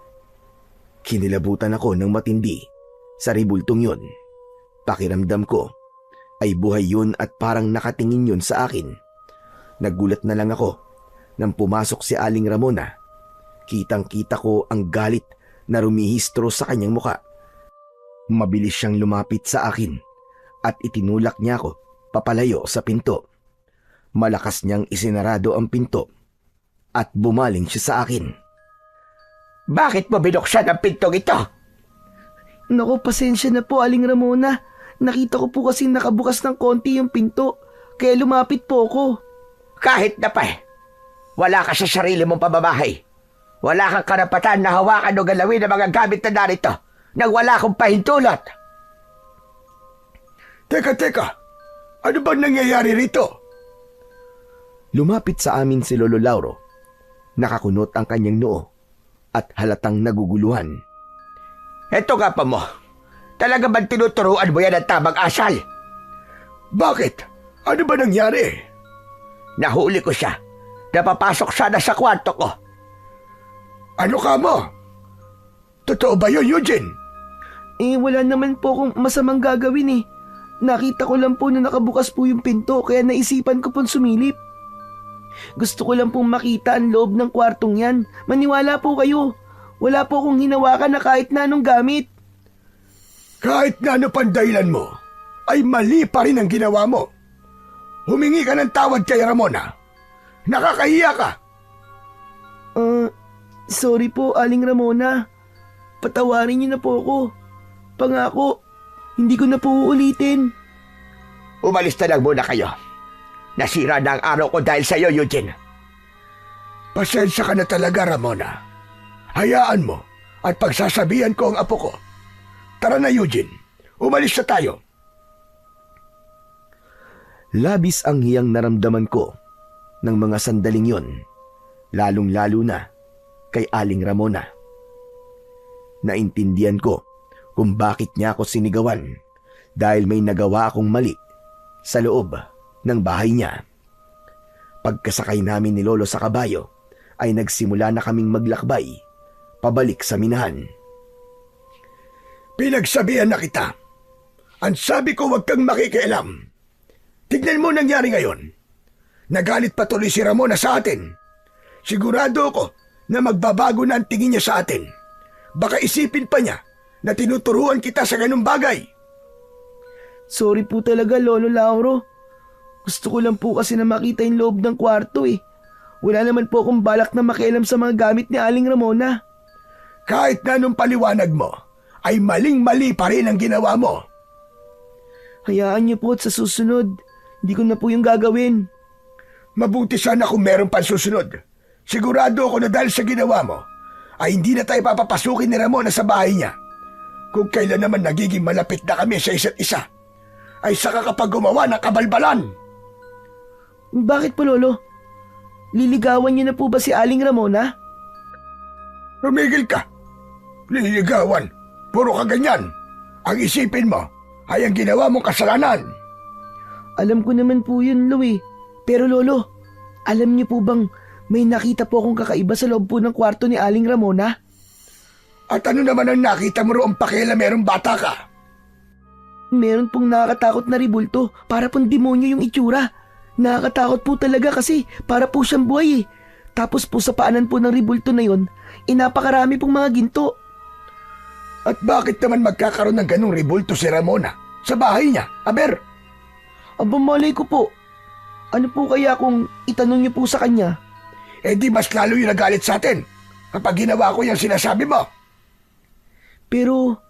Kinilabutan ako ng matindi sa ribultong yun. Pakiramdam ko ay buhay yun at parang nakatingin yun sa akin. Nagulat na lang ako nang pumasok si Aling Ramona. Kitang-kita ko ang galit na rumihistro sa kanyang muka. Mabilis siyang lumapit sa akin at itinulak niya ako papalayo sa pinto. Malakas niyang isinarado ang pinto at bumaling siya sa akin. Bakit mo binuksan ang pintong ito? Naku, pasensya na po, Aling Ramona. Nakita ko po kasi nakabukas ng konti yung pinto, kaya lumapit po ako. Kahit na pa wala ka sa sarili mong pamamahay. Wala kang karapatan na hawakan o galawin ang mga gamit na narito nang wala akong pahintulot. Teka, ano bang nangyayari rito? Lumapit sa amin si Lolo Lauro. Nakakunot ang kanyang noo at halatang naguguluhan. Eto nga pa mo, talaga bang tinuturuan mo yan ang tamang asal? Bakit? Ano ba nangyari? Nahuli ko siya. Napapasok sana sa kwarto ko. Ano ka mo? Totoo ba yun, Eugene? Wala naman po akong masamang gagawin eh. Nakita ko lang po na nakabukas po yung pinto, kaya naisipan ko pong sumilip. Gusto ko lang pong makita ang loob ng kwartong yan. Maniwala po kayo. Wala po akong hinawakan na kahit na anong gamit. Kahit na ano pang dahilan mo, ay mali pa rin ang ginawa mo. Humingi ka ng tawad kay Ramona. Nakakahiya ka. Sorry po, Aling Ramona. Patawarin niyo na po ako. Pangako, hindi ko na po uulitin. Umalis na lang muna kayo. Nasira na ang araw ko dahil sa iyo, Eugene. Pasensya ka na talaga, Ramona. Hayaan mo at pagsasabihan ko ang apo ko. Tara na, Eugene. Umalis na tayo. Labis ang hiyang naramdaman ko ng mga sandaling yon, lalong-lalo na kay Aling Ramona. Naintindihan ko kung bakit niya ako sinigawan dahil may nagawa akong mali sa loob ng bahay niya. Pagkasakay namin ni Lolo sa kabayo ay nagsimula na kaming maglakbay pabalik sa minahan. Pinagsabihan na kita. Ang sabi ko, huwag kang makikialam. Tignan mo nangyari ngayon. Nagalit patuloy si Ramona sa atin. Sigurado ako na magbabago na ang tingin niya sa atin. Baka isipin pa niya na tinuturuan kita sa ganung bagay. Sorry po talaga, Lolo Lauro. Gusto ko lang po kasi na makita yung loob ng kwarto eh. Wala naman po akong balak na makialam sa mga gamit ni Aling Ramona. Kahit na anong paliwanag mo, ay maling-mali pa rin ang ginawa mo. Hayaan niyo po at sa susunod, hindi ko na po yung gagawin. Mabuti sana kung meron pang susunod. Sigurado ako na dahil sa ginawa mo, ay hindi na tayo papapasukin ni Ramona sa bahay niya. Kung kailan naman nagiging malapit na kami sa isa't isa, ay saka kapag gumawa ng kabalbalan. Bakit po, Lolo? Liligawan niyo na po ba si Aling Ramona? Rumigil ka. Liligawan. Puro ka ganyan. Ang isipin mo ay ang ginawa mong kasalanan. Alam ko naman po yun, Louie. Pero Lolo, alam niyo po bang may nakita po akong kakaiba sa loob po ng kwarto ni Aling Ramona? At ano naman ang nakita mo roong pakila merong bata ka? Meron pong nakakatakot na ribulto, para pong demonyo yung itsura. Nakakatakot po talaga kasi para po siyang buhay eh. Tapos po sa paanan po ng ribulto na yun, napakarami pong mga ginto. At bakit naman magkakaroon ng ganung ribulto si Ramona sa bahay niya, aber? Aba, malay ko po. Ano po kaya kung itanong niyo po sa kanya? Eh di mas lalo yung nagalit sa atin kapag ginawa ko yung sinasabi mo. Pero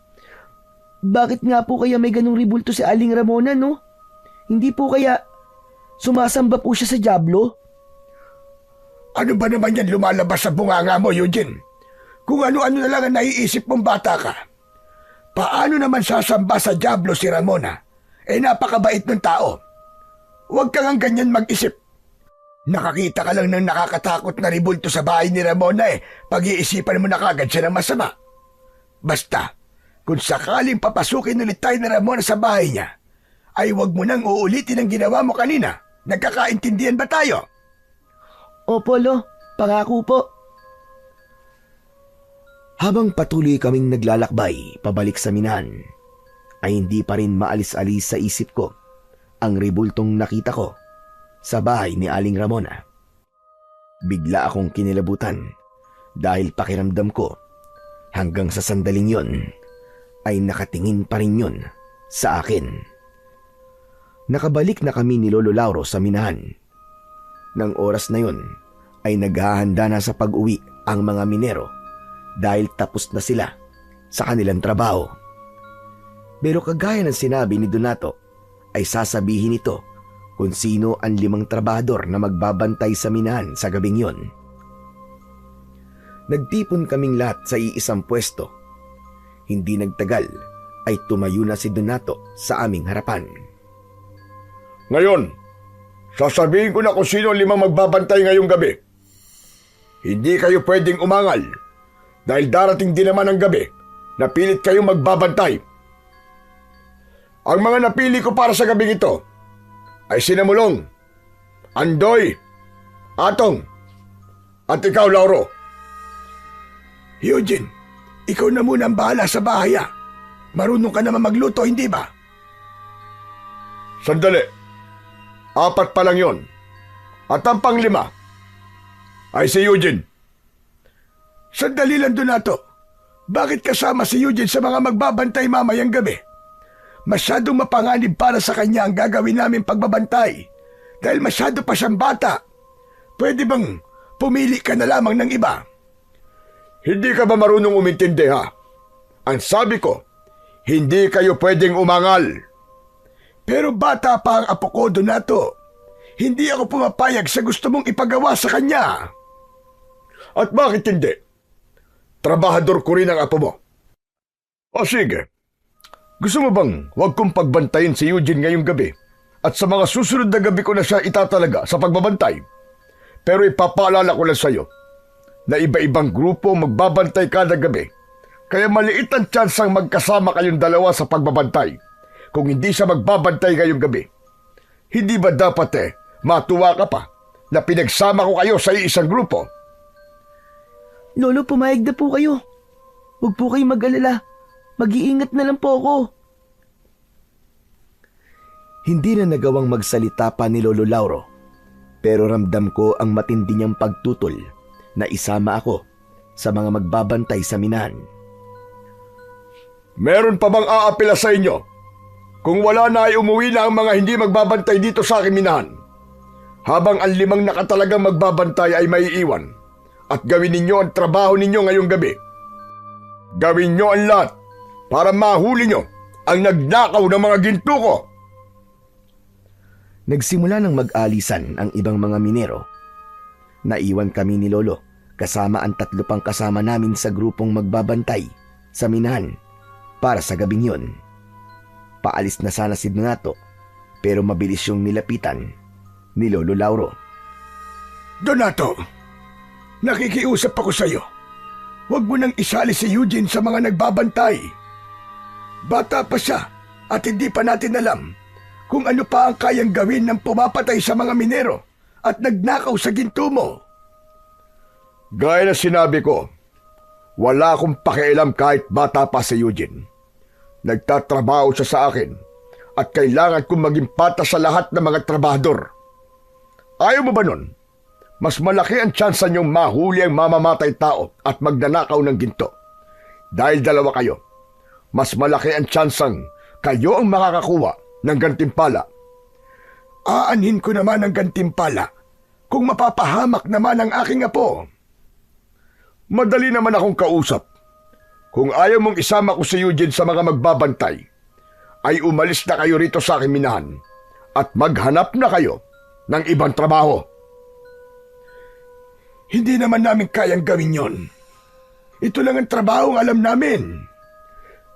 bakit nga po kaya may ganung ribulto si Aling Ramona, no? Hindi po kaya sumasamba po siya sa dyablo? Ano ba naman yan lumalabas sa bunganga mo, Eugene? Kung ano-ano na lang ang naiisip mong bata ka. Paano naman sasamba sa dyablo si Ramona? Napakabait ng tao. Huwag kang ganyan mag-isip. Nakakita ka lang ng nakakatakot na ribulto sa bahay ni Ramona pag-iisipan mo na kagad siya ng masama. Basta, kung sakaling papasukin ulit tayo ni Ramona sa bahay niya, ay huwag mo nang uulitin ang ginawa mo kanina. Nagkakaintindihan ba tayo? Opo, Lo. Pangako po. Habang patuloy kaming naglalakbay pabalik sa minahan, ay hindi pa rin maalis-alis sa isip ko ang ribultong nakita ko sa bahay ni Aling Ramona. Bigla akong kinilabutan dahil pakiramdam ko hanggang sa sandaling yon ay nakatingin pa rin yon sa akin. Nakabalik na kami ni Lolo Lauro sa minahan. Nang oras na yon ay naghahanda na sa pag-uwi ang mga minero dahil tapos na sila sa kanilang trabaho. Pero kagaya ng sinabi ni Donato ay sasabihin ito kung sino ang 5 trabahador na magbabantay sa minahan sa gabing yon. Nagtipon kaming lahat sa iisang pwesto. Hindi nagtagal ay tumayo na si Donato sa aming harapan. Ngayon, sasabihin ko na kung sino ang 5 magbabantay ngayong gabi. Hindi kayo pwedeng umangal dahil darating din naman ang gabi na pilit kayong magbabantay. Ang mga napili ko para sa gabing ito ay Sinamulong, Andoy, Atong, at ikaw, Lauro. Eugene, ikaw na muna ang bahala sa bahay. Marunong ka naman magluto, hindi ba? Sandali. 4 pa lang yon. At ang pang-5 ay si Eugene. Sandali lang, Donato. Bakit kasama si Eugene sa mga magbabantay mamayang gabi? Masyadong mapanganib para sa kanya ang gagawin namin pagbabantay dahil masyado pa siyang bata. Pwede bang pumili ka na lamang ng iba? Hindi ka ba marunong umintindi, ha? Ang sabi ko, hindi kayo pwedeng umangal. Pero bata pa ang apo ko, Donato. Hindi ako pumapayag sa gusto mong ipagawa sa kanya. At bakit hindi? Trabahador ko rin ang apo mo. O sige. Gusto mo bang huwag kong pagbantayin si Eugene ngayong gabi at sa mga susunod na gabi ko na siya itatalaga sa pagbabantay? Pero ipapaalala ko lang sa iyo na iba-ibang grupo magbabantay kada gabi. Kaya maliit ang tsansang magkasama kayong dalawa sa pagbabantay kung hindi siya magbabantay ngayong gabi. Hindi ba dapat matuwa ka pa na pinagsama ko kayo sa isang grupo? Lolo, pumayag na po kayo. Huwag po kayong mag-alala. Mag-iingat na lang po ako. Hindi na nagawang magsalita pa ni Lolo Lauro, pero ramdam ko ang matindi niyang pagtutol na isama ako sa mga magbabantay sa minahan. Meron pa bang aapela sa inyo? Kung wala na ay umuwi na ang mga hindi magbabantay dito sa aking minahan. Habang ang 5 nakatalagang magbabantay ay maiiwan at gawin ninyo ang trabaho ninyo ngayong gabi. Gawin nyo ang lahat para mahuli nyo ang nagnakaw ng mga ginto ko. Nagsimula ng mag-alisan ang ibang mga minero. Naiwan kami ni Lolo kasama ang 3 pang kasama namin sa grupong magbabantay sa minahan para sa gabing yon. Paalis na sana si Donato pero mabilis yung nilapitan ni Lolo Lauro. Donato, nakikiusap ako sa iyo. Huwag mo nang isali si Eugene sa mga nagbabantay. Bata pa siya at hindi pa natin alam kung ano pa ang kayang gawin ng pumapatay sa mga minero at nagnakaw sa ginto mo. Gaya na sinabi ko, wala akong pakialam kahit bata pa si Eugene. Nagtatrabaho siya sa akin at kailangan kong maging patas sa lahat ng mga trabahador. Ayaw mo ba nun? Mas malaki ang tsansa niyong mahuli ang mamamatay tao at magnanakaw ng ginto. Dahil 2 kayo, mas malaki ang tsansang kayo ang makakakuha ng gantimpala. Aanhin ko naman ang gantimpala kung mapapahamak naman ang aking apo. Madali naman akong kausap. Kung ayaw mong isama ko si Eugene sa mga magbabantay, ay umalis na kayo rito sa aking minahan at maghanap na kayo ng ibang trabaho. Hindi naman namin kayang gawin yon. Ito lang ang trabaho ang alam namin.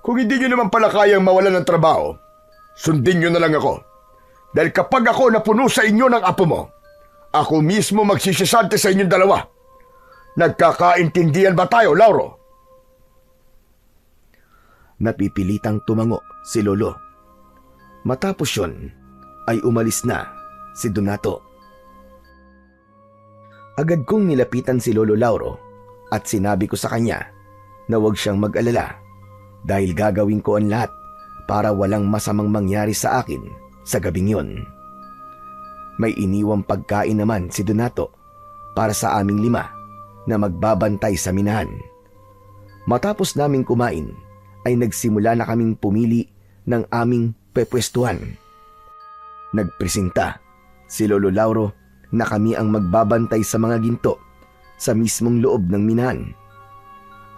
Kung hindi nyo naman pala kayang mawalan ng trabaho, sundin nyo na lang ako. Dahil kapag ako napuno sa inyo ng apo mo, ako mismo magsisisante sa inyong dalawa. Nagkakaintindihan ba tayo, Lauro? Napipilitang tumango si Lolo. Matapos yun, ay umalis na si Donato. Agad kong nilapitan si Lolo Lauro at sinabi ko sa kanya na huwag siyang mag-alala dahil gagawin ko ang lahat para walang masamang mangyari sa akin sa gabing yun. May iniwang pagkain naman si Donato para sa aming 5 na magbabantay sa minahan. Matapos naming kumain, ay nagsimula na kaming pumili ng aming pepwestuhan. Nagpresenta si Lolo Lauro na kami ang magbabantay sa mga ginto sa mismong loob ng minahan.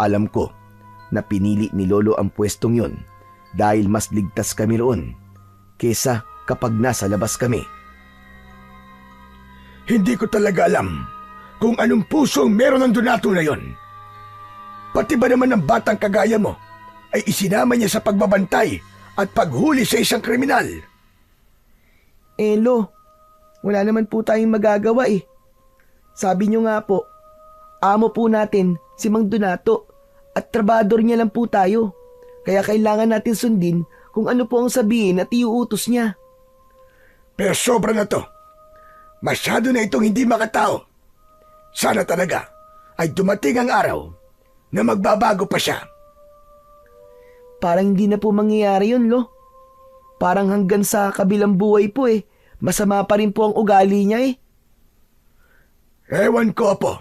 Alam ko na pinili ni Lolo ang pwestong yon dahil mas ligtas kami roon kesa kapag nasa labas kami. Hindi ko talaga alam kung anong puso ang meron ng Donato na yon. Pati ba naman ng batang kagaya mo ay isinama niya sa pagbabantay at paghuli sa isang kriminal? Lo, wala naman po tayong magagawa eh. Sabi niyo nga po, amo po natin si Mang Donato at trabador niya lang po tayo. Kaya kailangan natin sundin kung ano po ang sabihin at iuutos niya. Pero sobra na to. Masyado na itong hindi makatao. Sana talaga ay dumating ang araw na magbabago pa siya. Parang hindi na po mangyayari yun, Lo. Parang hanggang sa kabilang buhay po eh. Masama pa rin po ang ugali niya eh. Ewan ko po.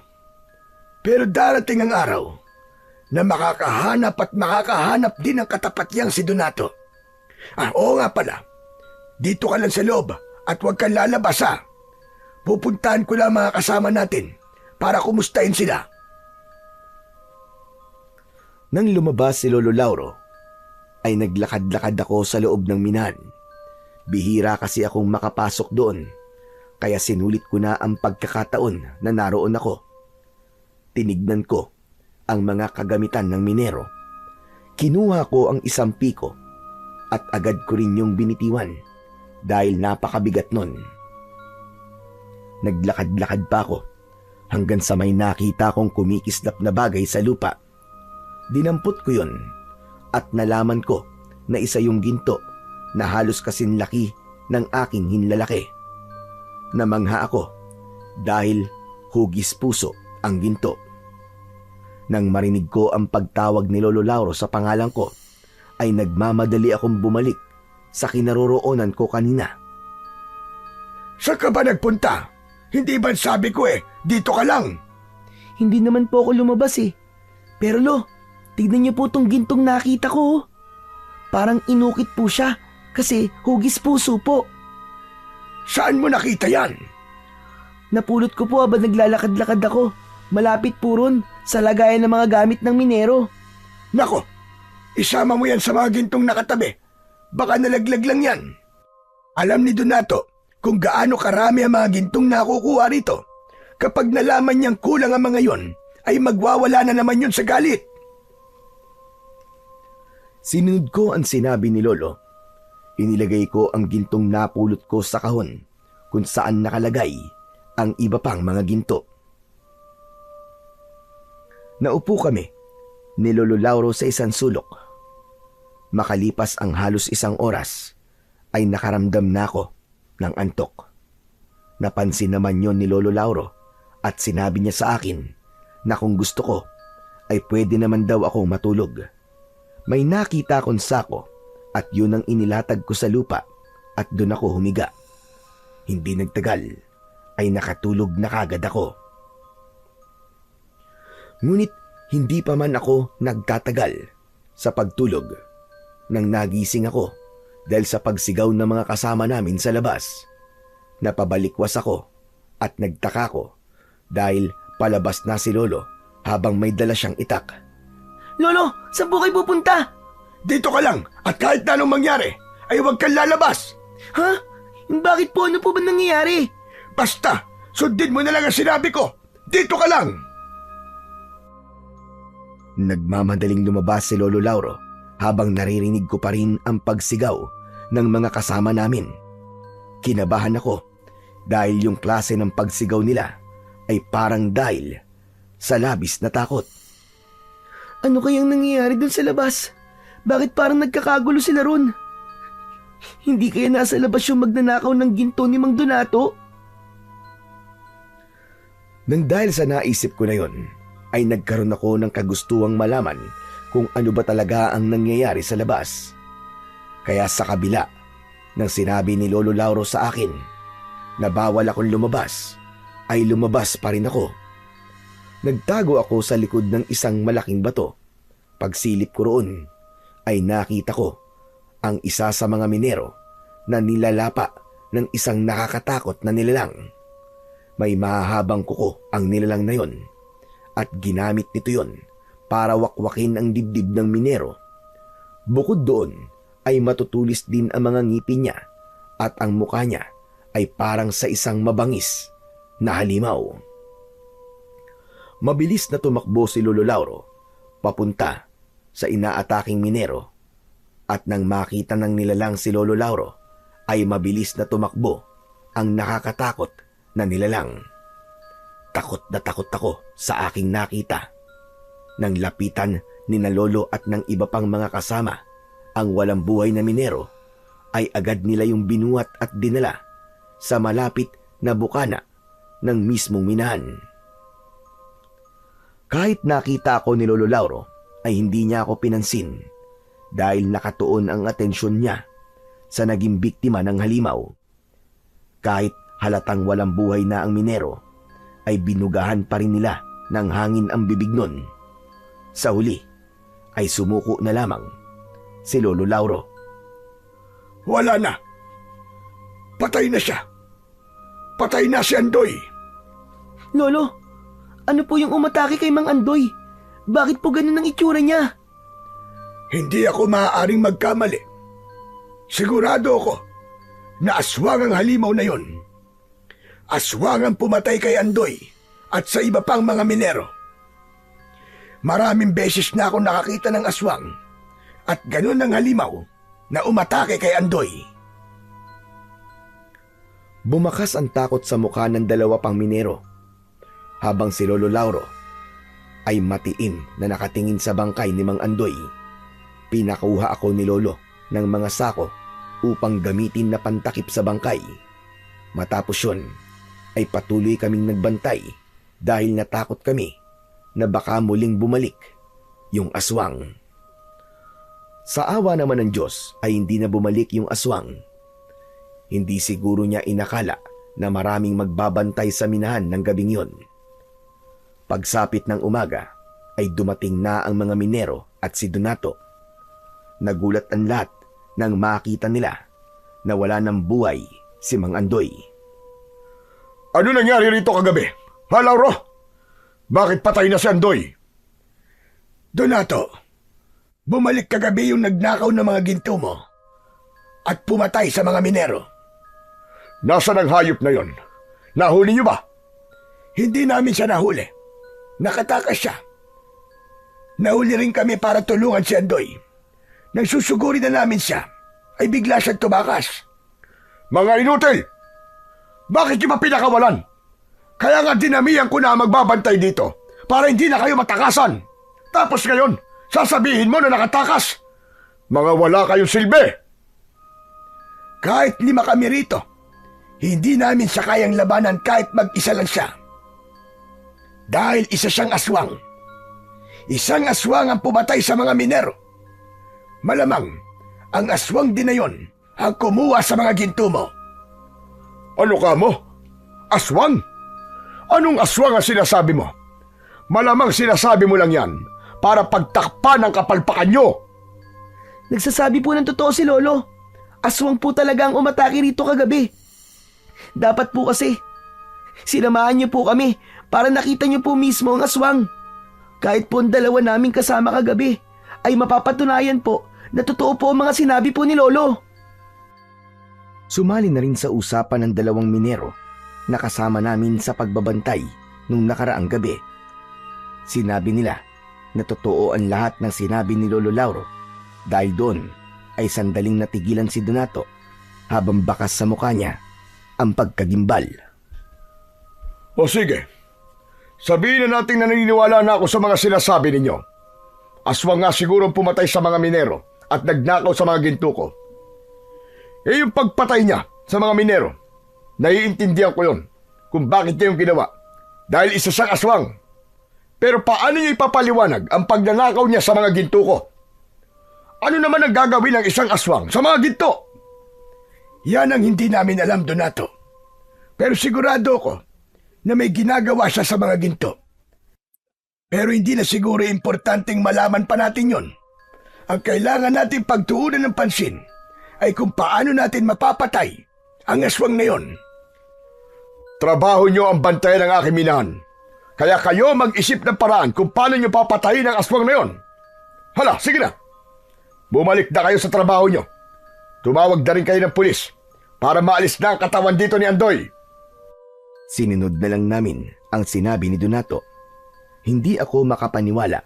Pero darating ang araw na makakahanap din ng katapat niyang si Donato. Oo nga pala. Dito ka lang sa loob at huwag kang lalabas ha. Pupuntahan ko lang mga kasama natin para kumustahin sila. Nang lumabas si Lolo Lauro, ay naglakad-lakad ako sa loob ng minahan. Bihira kasi akong makapasok doon, kaya sinulit ko na ang pagkakataon na naroon ako. Tinignan ko ang mga kagamitan ng minero. Kinuha ko ang isang piko at agad ko rin yung binitiwan dahil napakabigat nun. Naglakad-lakad pa ako hanggang sa may nakita kong kumikislap na bagay sa lupa. Dinampot ko yun at nalaman ko na isa yung ginto na halos kasing laki ng aking hinlalaki. Namangha ako dahil hugis puso ang ginto. Nang marinig ko ang pagtawag ni Lolo Lauro sa pangalan ko, ay nagmamadali akong bumalik sa kinaroroonan ko kanina. Saan ka ba nagpunta? Hindi ba sabi ko dito ka lang? Hindi naman po ako lumabas eh. Pero Lo, tignan niyo po tong gintong nakita ko. Oh. Parang inukit po siya kasi hugis puso po. Saan mo nakita yan? Napulot ko po habang naglalakad-lakad ako. Malapit po ron sa lagayan ng mga gamit ng minero. Nako, isama mo yan sa mga gintong nakatabi. Baka nalaglag lang yan. Alam ni Donato kung gaano karami ang mga gintong nakukuha rito. Kapag nalaman niyang kulang ang mga yon, ay magwawala na naman yun sa galit. Sinunod ko ang sinabi ni Lolo. Inilagay ko ang gintong napulot ko sa kahon kung saan nakalagay ang iba pang mga ginto. Naupo kami ni Lolo Lauro sa isang sulok. Makalipas ang halos 1 oras, ay nakaramdam na ako ng antok. Napansin naman yon ni Lolo Lauro at sinabi niya sa akin na kung gusto ko ay pwede naman daw akong matulog. May nakita akong sako at yun ang inilatag ko sa lupa at doon ako humiga. Hindi nagtagal ay nakatulog na kagad ako. Ngunit hindi pa man ako nagtatagal sa pagtulog nang nagising ako dahil sa pagsigaw ng mga kasama namin sa labas. Napabalikwas ako at nagtaka ko dahil palabas na si Lolo habang may dala siyang itak. Lolo, saan po kayo pupunta? Dito ka lang at kahit na anong mangyari, ay huwag kang lalabas. Ha? Bakit po? Ano po ba nangyayari? Basta, sundin mo na lang ang sinabi ko. Dito ka lang. Nagmamadaling lumabas si Lolo Lauro habang naririnig ko pa rin ang pagsigaw ng mga kasama namin. Kinabahan ako dahil yung klase ng pagsigaw nila ay parang dahil sa labis na takot. Ano kayang nangyayari dun sa labas? Bakit parang nagkakagulo sila ron? Hindi kaya nasa labas yung magnanakaw ng ginto ni Mang Donato? Nang dahil sa naisip ko na yon, ay nagkaroon ako ng kagustuhang malaman kung ano ba talaga ang nangyayari sa labas. Kaya sa kabila ng sinabi ni Lolo Lauro sa akin na bawal akong lumabas, ay lumabas pa rin ako. Nagtago ako sa likod ng isang malaking bato. Pagsilip ko roon, ay nakita ko ang isa sa mga minero na nilalapa ng isang nakakatakot na nilalang. May mahahabang kuko ang nilalang na yon at ginamit nito yon para wakwakin ang dibdib ng minero. Bukod doon ay matutulis din ang mga ngipin niya at ang mukha niya ay parang sa isang mabangis na halimaw. Mabilis na tumakbo si Lolo Lauro papunta sa inaataking minero at nang makita ng nilalang si Lolo Lauro ay mabilis na tumakbo ang nakakatakot na nilalang. Takot na takot ako sa aking nakita. Nang lapitan ni na Lolo at ng iba pang mga kasama ang walang buhay na minero, ay agad nila yung binuhat at dinala sa malapit na bukana ng mismong minahan. Kahit nakita ako ni Lolo Lauro, ay hindi niya ako pinansin dahil nakatuon ang atensyon niya sa naging biktima ng halimaw. Kahit halatang walang buhay na ang minero, ay binugahan pa rin nila ng hangin ang bibig nun. Sa huli, ay sumuko na lamang si Lolo Lauro. Wala na. Patay na siya. Patay na si Andoy. Lolo, ano po yung umatake kay Mang Andoy? Bakit po ganun ang itsura niya? Hindi ako maaaring magkamali. Sigurado ako na aswang ang halimaw na yon. Aswang ang pumatay kay Andoy at sa iba pang mga minero. Maraming beses na ako nakakita ng aswang at ganun ang halimaw na umatake kay Andoy. Bumakas ang takot sa mukha ng dalawa pang minero habang si Lolo Lauro ay matiim na nakatingin sa bangkay ni Mang Andoy. Pinakuha ako ni Lolo ng mga sako upang gamitin na pantakip sa bangkay. Matapos yun, ay patuloy kaming nagbantay dahil natakot kami na baka muling bumalik yung aswang. Sa awa naman ng Diyos ay hindi na bumalik yung aswang. Hindi siguro niya inakala na maraming magbabantay sa minahan ng gabing yon. Pagsapit ng umaga ay dumating na ang mga minero at si Donato. Nagulat ang lahat nang makita nila na wala ng buhay si Mang Andoy. Ano nangyari rito kagabi? Ha, Lauro? Bakit patay na si Andoy? Donato, bumalik kagabi yung nagnakaw ng mga ginto mo at pumatay sa mga minero. Nasaan ang hayop na yon? Nahuli niyo ba? Hindi namin siya nahuli. Nakatakas siya. Nahuli rin kami para tulungan si Andoy. Nang susuguri na namin siya, ay bigla siyang tumakas. Mga inutil! Bakit niyo ba pinakawalan? Kaya nga dinamihan ko na magbabantay dito para hindi na kayo matakasan. Tapos ngayon, sasabihin mo na nakatakas. Mga wala kayong silbi. Kahit 5 kami rito, hindi namin siya kayang labanan kahit mag-isa lang siya. Dahil isa siyang aswang. Isang aswang ang pumatay sa mga minero. Malamang, ang aswang din na yon ang kumuha sa mga ginto mo. Ano ka mo? Aswang? Anong aswang ang sinasabi mo? Malamang sinasabi mo lang yan para pagtakpan ang kapalpakan nyo. Nagsasabi po ng totoo si Lolo. Aswang po talaga ang umatake rito kagabi. Dapat po kasi, sinamahan niyo po kami para nakita niyo po mismo ang aswang. Kahit po ang dalawa naming kasama kagabi, ay mapapatunayan po na totoo po ang mga sinabi po ni Lolo. Sumali na rin sa usapan ng dalawang minero na kasama namin sa pagbabantay nung nakaraang gabi. Sinabi nila na totoo ang lahat ng sinabi ni Lolo Lauro dahil doon ay sandaling natigilan si Donato habang bakas sa mukha niya ang pagkagimbal. O sige, sabihin na natin na naniniwala na ako sa mga sinasabi ninyo. Aswang nga siguro pumatay sa mga minero at nagnakaw sa mga ginto ko. Eh yung pagpatay niya sa mga minero, naiintindihan ko yon kung bakit niya yung ginawa. Dahil isa siyang aswang. Pero paano niya ipapaliwanag ang pagnanakaw niya sa mga ginto ko? Ano naman ang gagawin ng isang aswang sa mga ginto? Yan ang hindi namin alam, Donato. Pero sigurado ko na may ginagawa siya sa mga ginto. Pero hindi na siguro importanteng malaman pa natin yon. Ang kailangan natin pagtuunan ng pansin ay kung paano natin mapapatay ang aswang na yon. Trabaho niyo ang bantayan ng aking minahan. Kaya kayo mag-isip ng paraan kung paano niyo papatayin ang aswang na yon. Hala, sige na. Bumalik na kayo sa trabaho niyo. Tumawag na rin kayo ng pulis para maalis na ang katawan dito ni Andoy. Sinunod na lang namin ang sinabi ni Donato. Hindi ako makapaniwala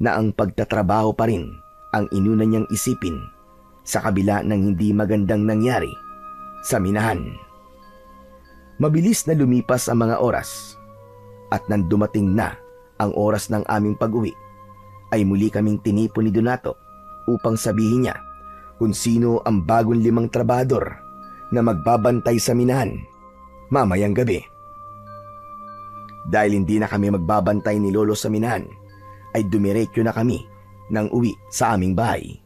na ang pagtatrabaho pa rin ang inuna niyang isipin sa kabila ng hindi magandang nangyari sa minahan. Mabilis na lumipas ang mga oras at nang dumating na ang oras ng aming pag-uwi ay muli kaming tinipon ni Donato upang sabihin niya kung sino ang bagong 5 trabahador na magbabantay sa minahan mamayang gabi. Dahil hindi na kami magbabantay ni Lolo sa minahan, ay dumiretso na kami ng uwi sa aming bahay.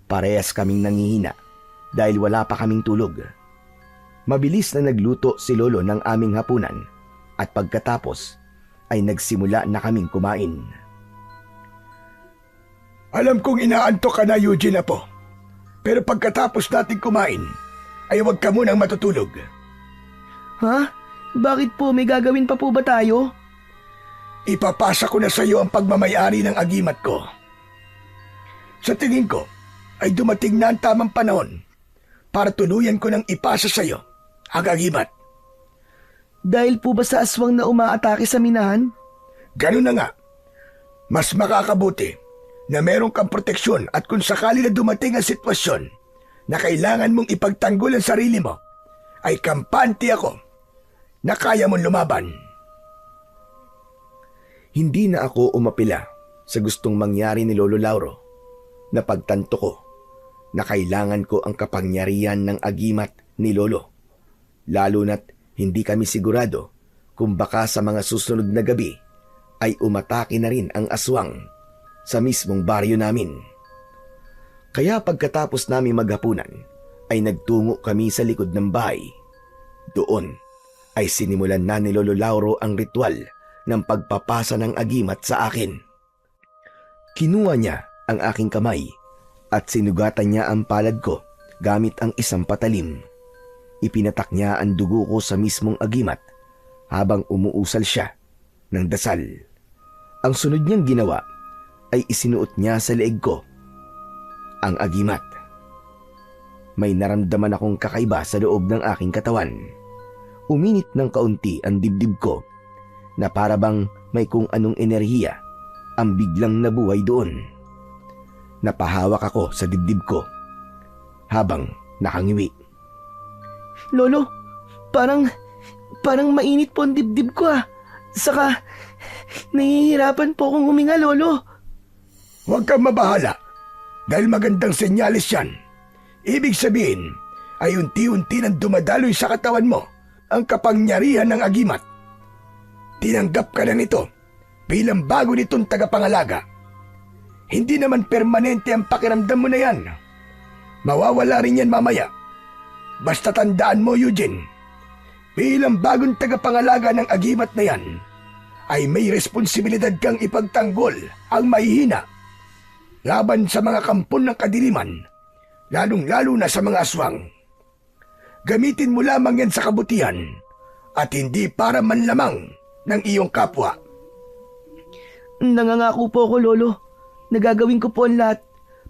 Parehas kaming nangihina dahil wala pa kaming tulog. Mabilis na nagluto si Lolo ng aming hapunan at pagkatapos ay nagsimula na kaming kumain. Alam kong inaantok ka na, Eugene, Apo. Pero pagkatapos natin kumain, ay huwag ka munang matutulog. Ha? Bakit po? May gagawin pa po ba tayo? Ipapasa ko na sa iyo ang pagmamayari ng agimat ko. Sa tingin ko, ay dumating na ang tamang panahon para tuluyan ko ng ipasa sa iyo ang agimat. Dahil po ba sa aswang na umaatake sa minahan? Ganun na nga. Mas makakabuti na meron kang proteksyon at kung sakali na dumating ang sitwasyon na kailangan mong ipagtanggol ang sarili mo, ay kampante ako na kaya mong lumaban. Hindi na ako umapila sa gustong mangyari ni Lolo Lauro. Napagtanto ko na kailangan ko ang kapangyarihan ng agimat ni Lolo. Lalo na't hindi kami sigurado kung baka sa mga susunod na gabi ay umatake na rin ang aswang sa mismong baryo namin. Kaya pagkatapos namin maghapunan ay nagtungo kami sa likod ng bahay. Doon ay sinimulan na ni Lolo Lauro ang ritual ng pagpapasa ng agimat sa akin. Kinuha niya ang aking kamay at sinugatan niya ang palad ko gamit ang isang patalim. Ipinatak niya ang dugo ko sa mismong agimat habang umuusal siya ng dasal. Ang sunod niyang ginawa ay isinuot niya sa leeg ko ang agimat. May naramdaman akong kakaiba sa loob ng aking katawan. Uminit ng kaunti ang dibdib ko na para bang may kung anong enerhiya ang biglang nabuhay doon. Napahawak ako sa dibdib ko habang nakangiwi. Lolo, parang mainit po ang dibdib ko ah. Saka, nahihirapan po akong huminga, Lolo. Huwag kang mabahala dahil magandang senyalis yan. Ibig sabihin ay unti-unti nang dumadaloy sa katawan mo ang kapangyarihan ng agimat. Tinanggap ka na nito bilang bago nitong tagapangalaga. Hindi naman permanente ang pakiramdam mo na yan. Mawawala rin yan mamaya. Basta tandaan mo, Eugene, bilang bagong tagapangalaga ng agimat na yan, ay may responsibilidad kang ipagtanggol ang mahihina laban sa mga kampon ng kadiliman, lalong-lalo na sa mga aswang. Gamitin mo lamang yan sa kabutihan at hindi para manlamang ng iyong kapwa. Nangangako po ako, Lolo. Nagagawin ko po ang lahat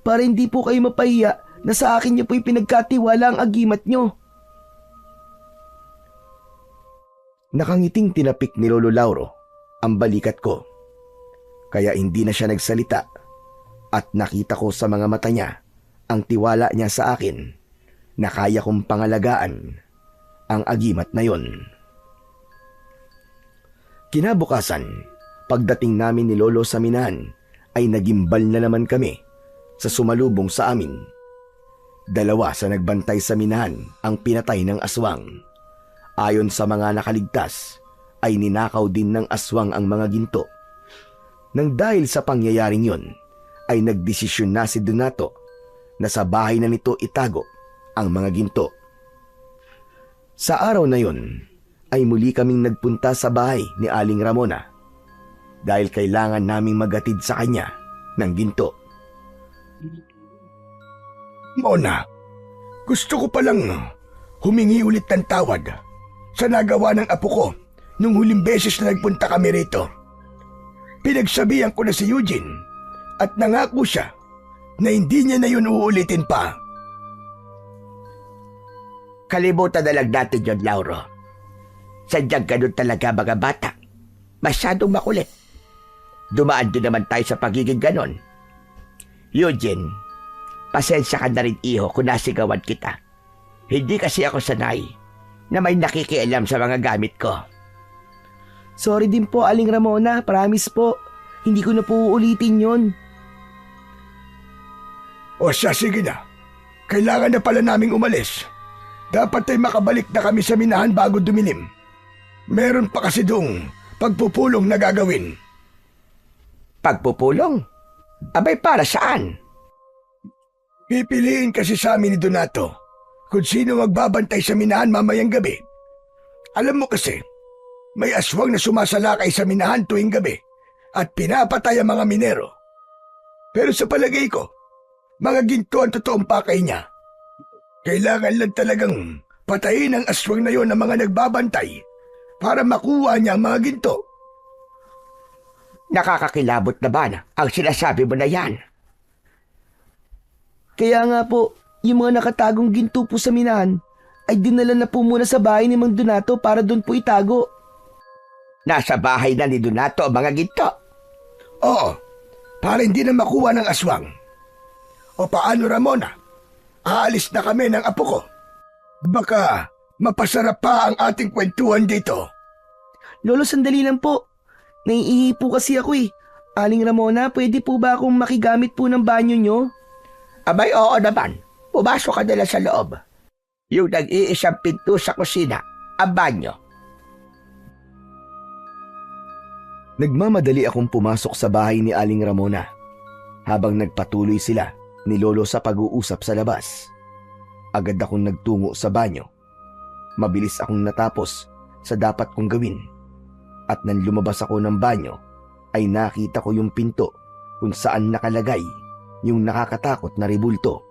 para hindi po kayo mapahiya na sa akin niyo po pinagkatiwala ang agimat niyo. Nakangiting tinapik ni Lolo Lauro ang balikat ko. Kaya hindi na siya nagsalita at nakita ko sa mga mata niya ang tiwala niya sa akin na kaya kong pangalagaan ang agimat na yon. Kinabukasan, pagdating namin ni Lolo sa minahan ay nagimbal na naman kami sa sumalubong sa amin. 2 sa nagbantay sa minahan ang pinatay ng aswang. Ayon sa mga nakaligtas, ay ninakaw din ng aswang ang mga ginto. Nang dahil sa pangyayaring yon, ay nagdesisyon na si Donato na sa bahay na nito itago ang mga ginto. Sa araw na yon, ay muli kaming nagpunta sa bahay ni Aling Ramona dahil kailangan naming maghatid sa kanya ng ginto. Mona, gusto ko palang humingi ulit ng tawad sa nagawa ng apo ko nung huling beses na nagpunta kami rito. Pinagsabihan ko na si Eugene at nangako siya na hindi niya na yun uulitin pa. Kalimutan na lang natin yun, Lauro. Sadyang ganun talaga mga bata. Masyadong makulit. Dumaan din naman tayo sa pagiging ganon. Eugene, pasensya ka na rin, iho, kung nasigawan kita. Hindi kasi ako sanay na may nakikialam sa mga gamit ko. Sorry din po, Aling Ramona. Promise po. Hindi ko na po uulitin yon. O siya, sige na. Kailangan na pala naming umalis. Dapat ay makabalik na kami sa minahan bago dumilim. Meron pa kasi doong pagpupulong na gagawin. Pagpupulong? Abay, para saan? Pipiliin kasi sa amin ni Donato kung sino magbabantay sa minahan mamayang gabi. Alam mo kasi, may aswang na sumasalakay sa minahan tuwing gabi at pinapatay ang mga minero. Pero sa palagay ko, mga ginto ang totoong pakay niya. Kailangan lang talagang patayin ang aswang na yon ng mga nagbabantay para makuha niya ang mga ginto. Nakakakilabot naman ang sinasabi mo na yan. Kaya nga po, yung mga nakatagong ginto po sa minahan ay dinala na po muna sa bahay ni Mang Donato para doon po itago. Nasa bahay na ni Donato ang mga ginto. Oo, para hindi na makuha ng aswang. O paano, Ramona? Aalis na kami ng apo ko. Baka mapasarap pa ang ating kwentuhan dito. Lolo, sandali lang po. Naiihi po kasi ako eh. Aling Ramona, pwede po ba akong makigamit po ng banyo nyo? Abay, oo naman. Pumasok ka nila sa loob. Yung nag-iisang pinto sa kusina, ang banyo. Nagmamadali akong pumasok sa bahay ni Aling Ramona habang nagpatuloy sila ni Lolo sa pag-uusap sa labas. Agad akong nagtungo sa banyo. Mabilis akong natapos sa dapat kong gawin. At nang lumabas ako ng banyo, ay nakita ko yung pinto kung saan nakalagay yung nakakatakot na rebulto.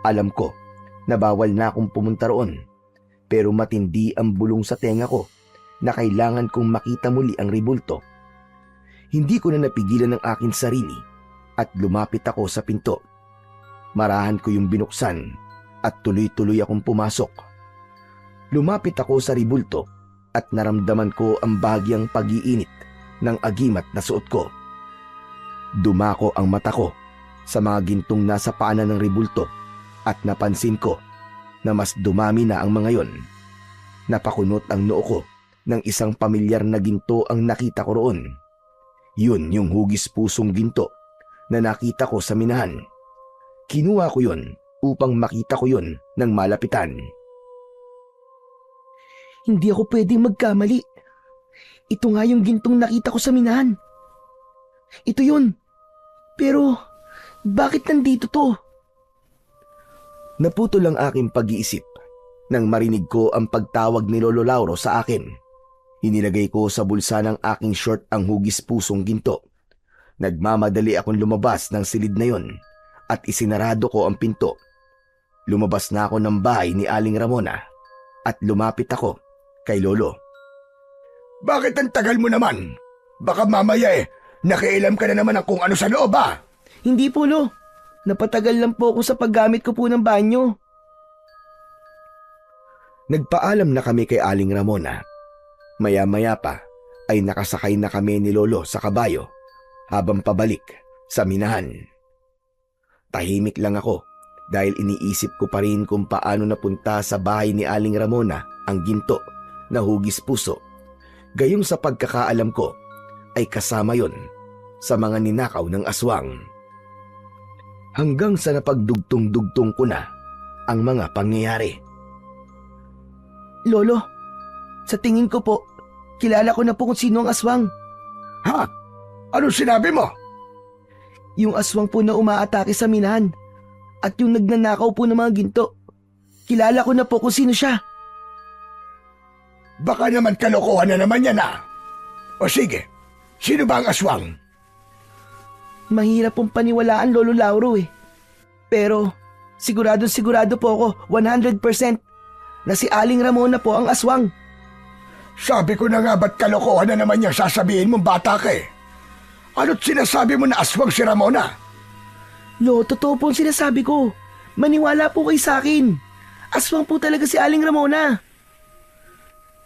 Alam ko na bawal na akong pumunta roon, pero matindi ang bulong sa tenga ko na kailangan kong makita muli ang rebulto. Hindi ko na napigilan ang aking sarili at lumapit ako sa pinto. Marahan ko yung binuksan at tuloy-tuloy akong pumasok. Lumapit ako sa rebulto at naramdaman ko ang bahagyang pag-iinit ng agimat na suot ko. Dumako ang mata ko sa mga gintong nasa paanan ng rebulto at napansin ko na mas dumami na ang mga yon. Napakunot ang noo ko ng isang pamilyar na ginto ang nakita ko roon. Yun yung hugis pusong ginto na nakita ko sa minahan. Kinuha ko yun upang makita ko yun ng malapitan. Hindi ako pwedeng magkamali. Ito nga yung gintong nakita ko sa minahan. Ito yun. Pero, bakit nandito to? Naputol ang aking pag-iisip nang marinig ko ang pagtawag ni Lolo Lauro sa akin. Inilagay ko sa bulsa ng aking short ang hugis pusong ginto. Nagmamadali akong lumabas ng silid na yon at isinarado ko ang pinto. Lumabas na ako ng bahay ni Aling Ramona at lumapit ako kay Lolo. Bakit ang tagal mo naman? Baka mamaya Nakialam ka na naman ng kung ano sa loob ah. Hindi po, Lo. Napatagal lang po ako sa paggamit ko po ng banyo. Nagpaalam na kami kay Aling Ramona. Maya-maya pa ay nakasakay na kami ni Lolo sa kabayo habang pabalik sa minahan. Tahimik lang ako dahil iniisip ko pa rin kung paano napunta sa bahay ni Aling Ramona ang ginto na hugis puso. Gayong sa pagkakaalam ko ay kasama yon sa mga ninakaw ng aswang. Hanggang sa napagdugtong-dugtong ko na ang mga pangyayari. Lolo, sa tingin ko po, kilala ko na po kung sino ang aswang. Ha? Anong sinabi mo? Yung aswang po na umaatake sa minahan at yung nagnanakaw po ng mga ginto. Kilala ko na po kung sino siya. Baka naman kalokohan na naman yan ah. O sige, sino ba ang aswang? Mahirap pong paniwalaan, Lolo Lauro eh. Pero sigurado po ako 100% na si Aling Ramona po ang aswang. Sabi ko na nga ba't kalokohan na naman yung sasabihin mong bata ka eh? Ano't sinasabi mo na aswang si Ramona? Lo, totoo po ang sinasabi ko. Maniwala po kayo sa akin. Aswang po talaga si Aling Ramona.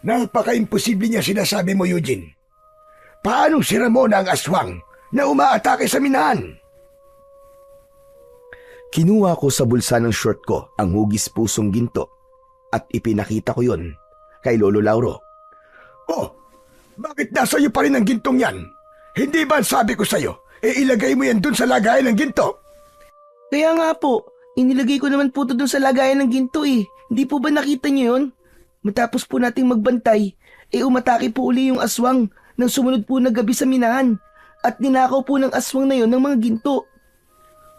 Napaka-imposible niya sinasabi mo, Eugene. Paano si Ramona ang aswang na umaatake sa minahan? Kinuha ko sa bulsa ng short ko ang hugis pusong ginto at ipinakita ko yon kay Lolo Lauro. Oh, bakit nasa iyo pa rin ang gintong yan? Hindi ba sabi ko sa'yo, ilagay mo yan dun sa lagayan ng ginto? Kaya nga po, inilagay ko naman po ito dun sa lagayan ng ginto eh. Hindi po ba nakita niyo yun? Matapos po nating magbantay, umatake po uli yung aswang nang sumunod po na gabi sa minahan at ninakaw po ng aswang na yon ng mga ginto.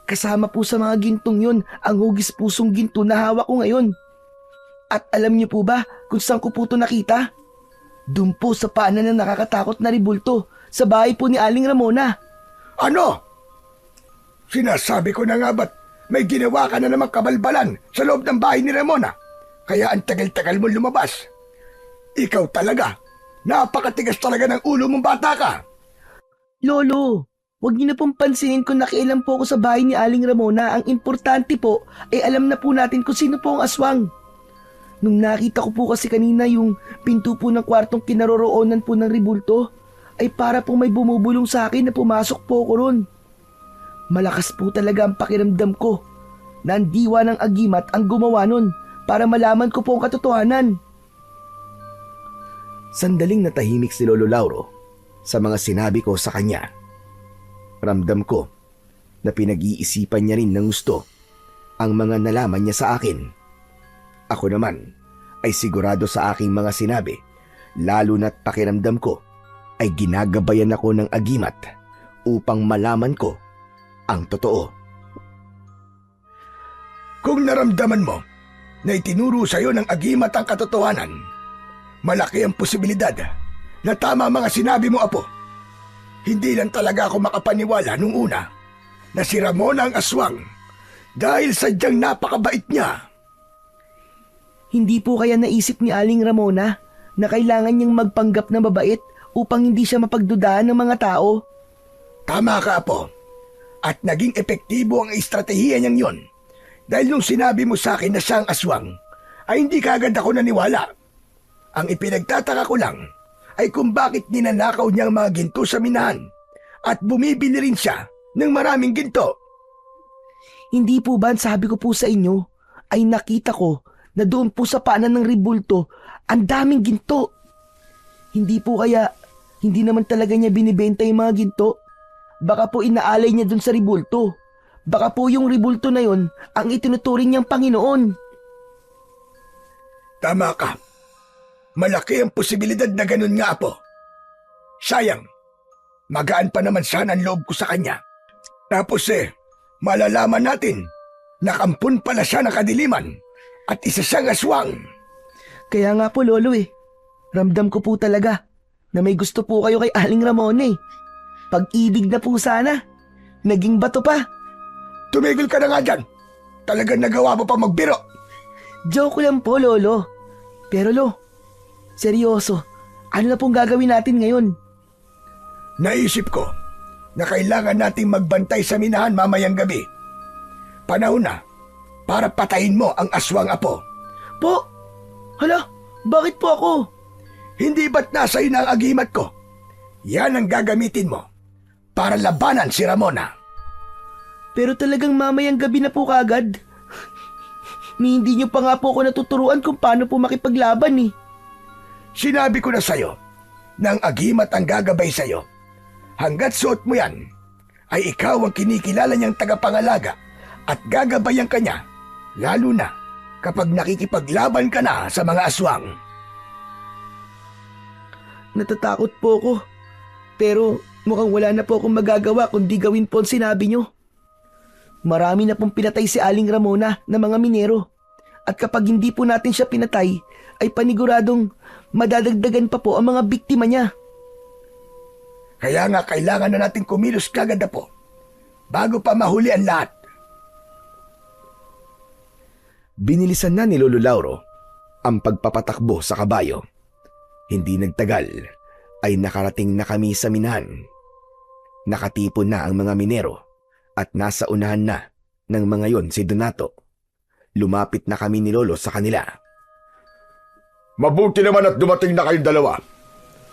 Kasama po sa mga gintong yon ang hugis pusong ginto na hawak ko ngayon. At alam niyo po ba kung saan ko po ito nakita? Doon po sa paanan ng nakakatakot na ribulto sa bahay po ni Aling Ramona. Ano? Sinasabi ko na nga ba't may ginawa ka na namang kabalbalan sa loob ng bahay ni Ramona? Kaya ang tagal-tagal mo lumabas. Ikaw talaga, napakatigas talaga ng ulo mong bata ka. Lolo, huwag niyo na pong pansinin kung nakialam po ako sa bahay ni Aling Ramona. Ang importante po ay alam na po natin kung sino po ang aswang. Nung nakita ko po kasi kanina yung pinto po ng kwartong kinaroroonan po ng ribulto, ay para po may bumubulong sa akin na pumasok po ko ron. Malakas po talaga ang pakiramdam ko na ang diwa ng agimat ang gumawa nun para malaman ko po ang katotohanan. Sandaling natahimik si Lolo Lauro sa mga sinabi ko sa kanya. Ramdam ko na pinag-iisipan niya rin ng gusto ang mga nalaman niya sa akin. Ako naman ay sigurado sa aking mga sinabi, lalo na't pakiramdam ko ay ginagabayan ako ng agimat upang malaman ko ang totoo. Kung naramdaman mo na itinuro sa iyo ng agimat ang katotohanan, malaki ang posibilidad na tama mga sinabi mo, Apo. Hindi lang talaga ako makapaniwala nung una na si Ramona ang aswang dahil sadyang napakabait niya. Hindi po kaya naisip ni Aling Ramona na kailangan niyang magpanggap na mabait upang hindi siya mapagdudahan ng mga tao? Tama ka, Apo. At naging epektibo ang estratehiya niyang yon. Dahil nung sinabi mo sa akin na siya ang aswang, ay hindi kaagad ako naniwala. Ang ipinagtataka ko lang ay kung bakit ninanakaw niya ang mga ginto sa minahan at bumibili rin siya ng maraming ginto. Hindi po ba sabi ko po sa inyo ay nakita ko na doon po sa paanan ng ribulto ang daming ginto. Hindi po kaya hindi naman talaga niya binibenta yung mga ginto. Baka po inaalay niya doon sa ribulto. Baka po yung ribulto na yon ang itinuturing niyang Panginoon. Tama ka. Malaki ang posibilidad na ganun nga, Apo. Sayang, magaan pa naman sana ang loob ko sa kanya. Tapos malalaman natin na kampun pala siya ng kadiliman at isa siyang aswang. Kaya nga po, Lolo ramdam ko po talaga na may gusto po kayo kay Aling Ramona Pag-ibig na po sana. Naging bato pa. Tumigil ka na nga dyan. Talagang nagawa mo pa magbiro. Joke lang po, Lolo. Pero seryoso, ano na pong gagawin natin ngayon? Naisip ko, na kailangan nating magbantay sa minahan mamayang gabi. Panahon na para patayin mo ang aswang apo. Po? Hala, bakit po ako? Hindi ba't nasa iyo na ang agimat ko? Yan ang gagamitin mo para labanan si Ramona. Pero talagang mamayang gabi na po kagad. Hindi niyo pa nga po ako natuturuan kung paano po makipaglaban eh. Sinabi ko na sa'yo na ang agimat ang gagabay sa'yo. Hanggat suot mo yan, ay ikaw ang kinikilala niyang tagapangalaga at gagabayan ka niya, lalo na kapag nakikipaglaban ka na sa mga aswang. Natatakot po ako. Pero mukhang wala na po akong magagawa kundi gawin po ang sinabi niyo. Marami na pong pinatay si Aling Ramona na mga minero. At kapag hindi po natin siya pinatay, ay paniguradong madadagdagan pa po ang mga biktima niya. Kaya nga kailangan na natin kumilos kagad na po bago pa mahuli ang lahat. Binilisan na ni Lolo Lauro ang pagpapatakbo sa kabayo. Hindi nagtagal ay nakarating na kami sa minahan. Nakatipon na ang mga minero at nasa unahan na ng mga yon si Donato. Lumapit na kami ni Lolo sa kanila. Mabuti naman at dumating na kayong dalawa.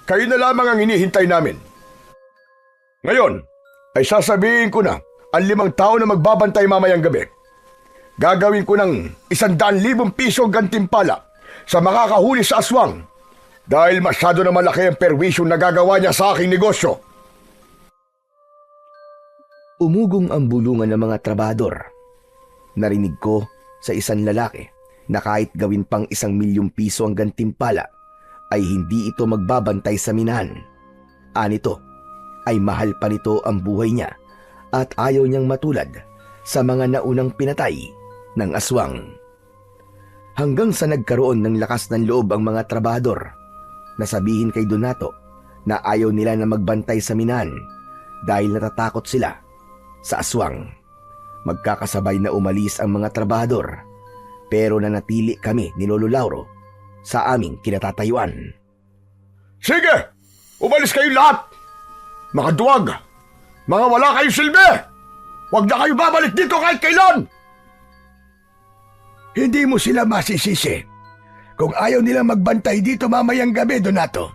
Kayo na lamang ang hinihintay namin. Ngayon, ay sasabihin ko na ang 5 tao na magbabantay mamayang gabi. Gagawin ko ng 100,000 piso gantimpala sa makakahuli sa aswang dahil masyado na malaki ang perwisyo na gagawa niya sa aking negosyo. Umugong ang bulungan ng mga trabador. Narinig ko sa isang lalaki na kahit gawin pang 1,000,000 piso ang gantimpala ay hindi ito magbabantay sa minahan. Anito ay mahal pa nito ang buhay niya at ayaw niyang matulad sa mga naunang pinatay ng aswang. Hanggang sa nagkaroon ng lakas ng loob ang mga trabador na sabihin kay Donato na ayaw nila na magbantay sa minahan dahil natatakot sila sa aswang. Magkakasabay na umalis ang mga trabador pero nanatili kami ni Lolo Lauro sa aming kinatatayuan. Sige! Umalis kayo lahat! Mga duwag! Mga wala kayong silbi! Huwag na kayo babalik dito kahit kailan! Hindi mo sila masisisi kung ayaw nilang magbantay dito mamayang gabi, Donato.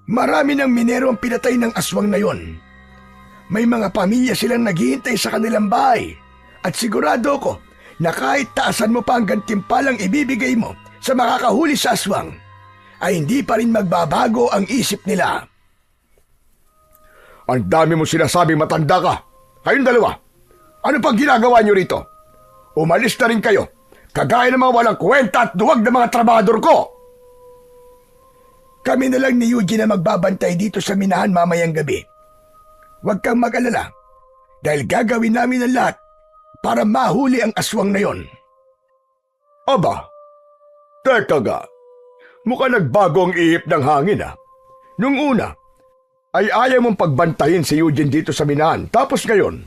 Marami ng minero ang pinatay ng aswang na yon. May mga pamilya silang naghihintay sa kanilang bahay at sigurado ko na kahit taasan mo pa ang gantimpalang ibibigay mo sa makakahuli sa aswang, ay hindi pa rin magbabago ang isip nila. Ang dami mo sinasabing matanda ka. Kayong dalawa, ano pang ginagawa niyo rito? Umalis na rin kayo, kagaya ng mga walang kwenta at duwag na mga trabahador ko. Kami na lang ni Eugene na magbabantay dito sa minahan mamayang gabi. Huwag kang mag-alala, dahil gagawin namin ang lahat para mahuli ang aswang na yon. Aba, teka ga, mukhang nagbago ang ihip ng hangin ah. Nung una, ay ayaw mong pagbantayin si Eugene dito sa minahan. Tapos ngayon,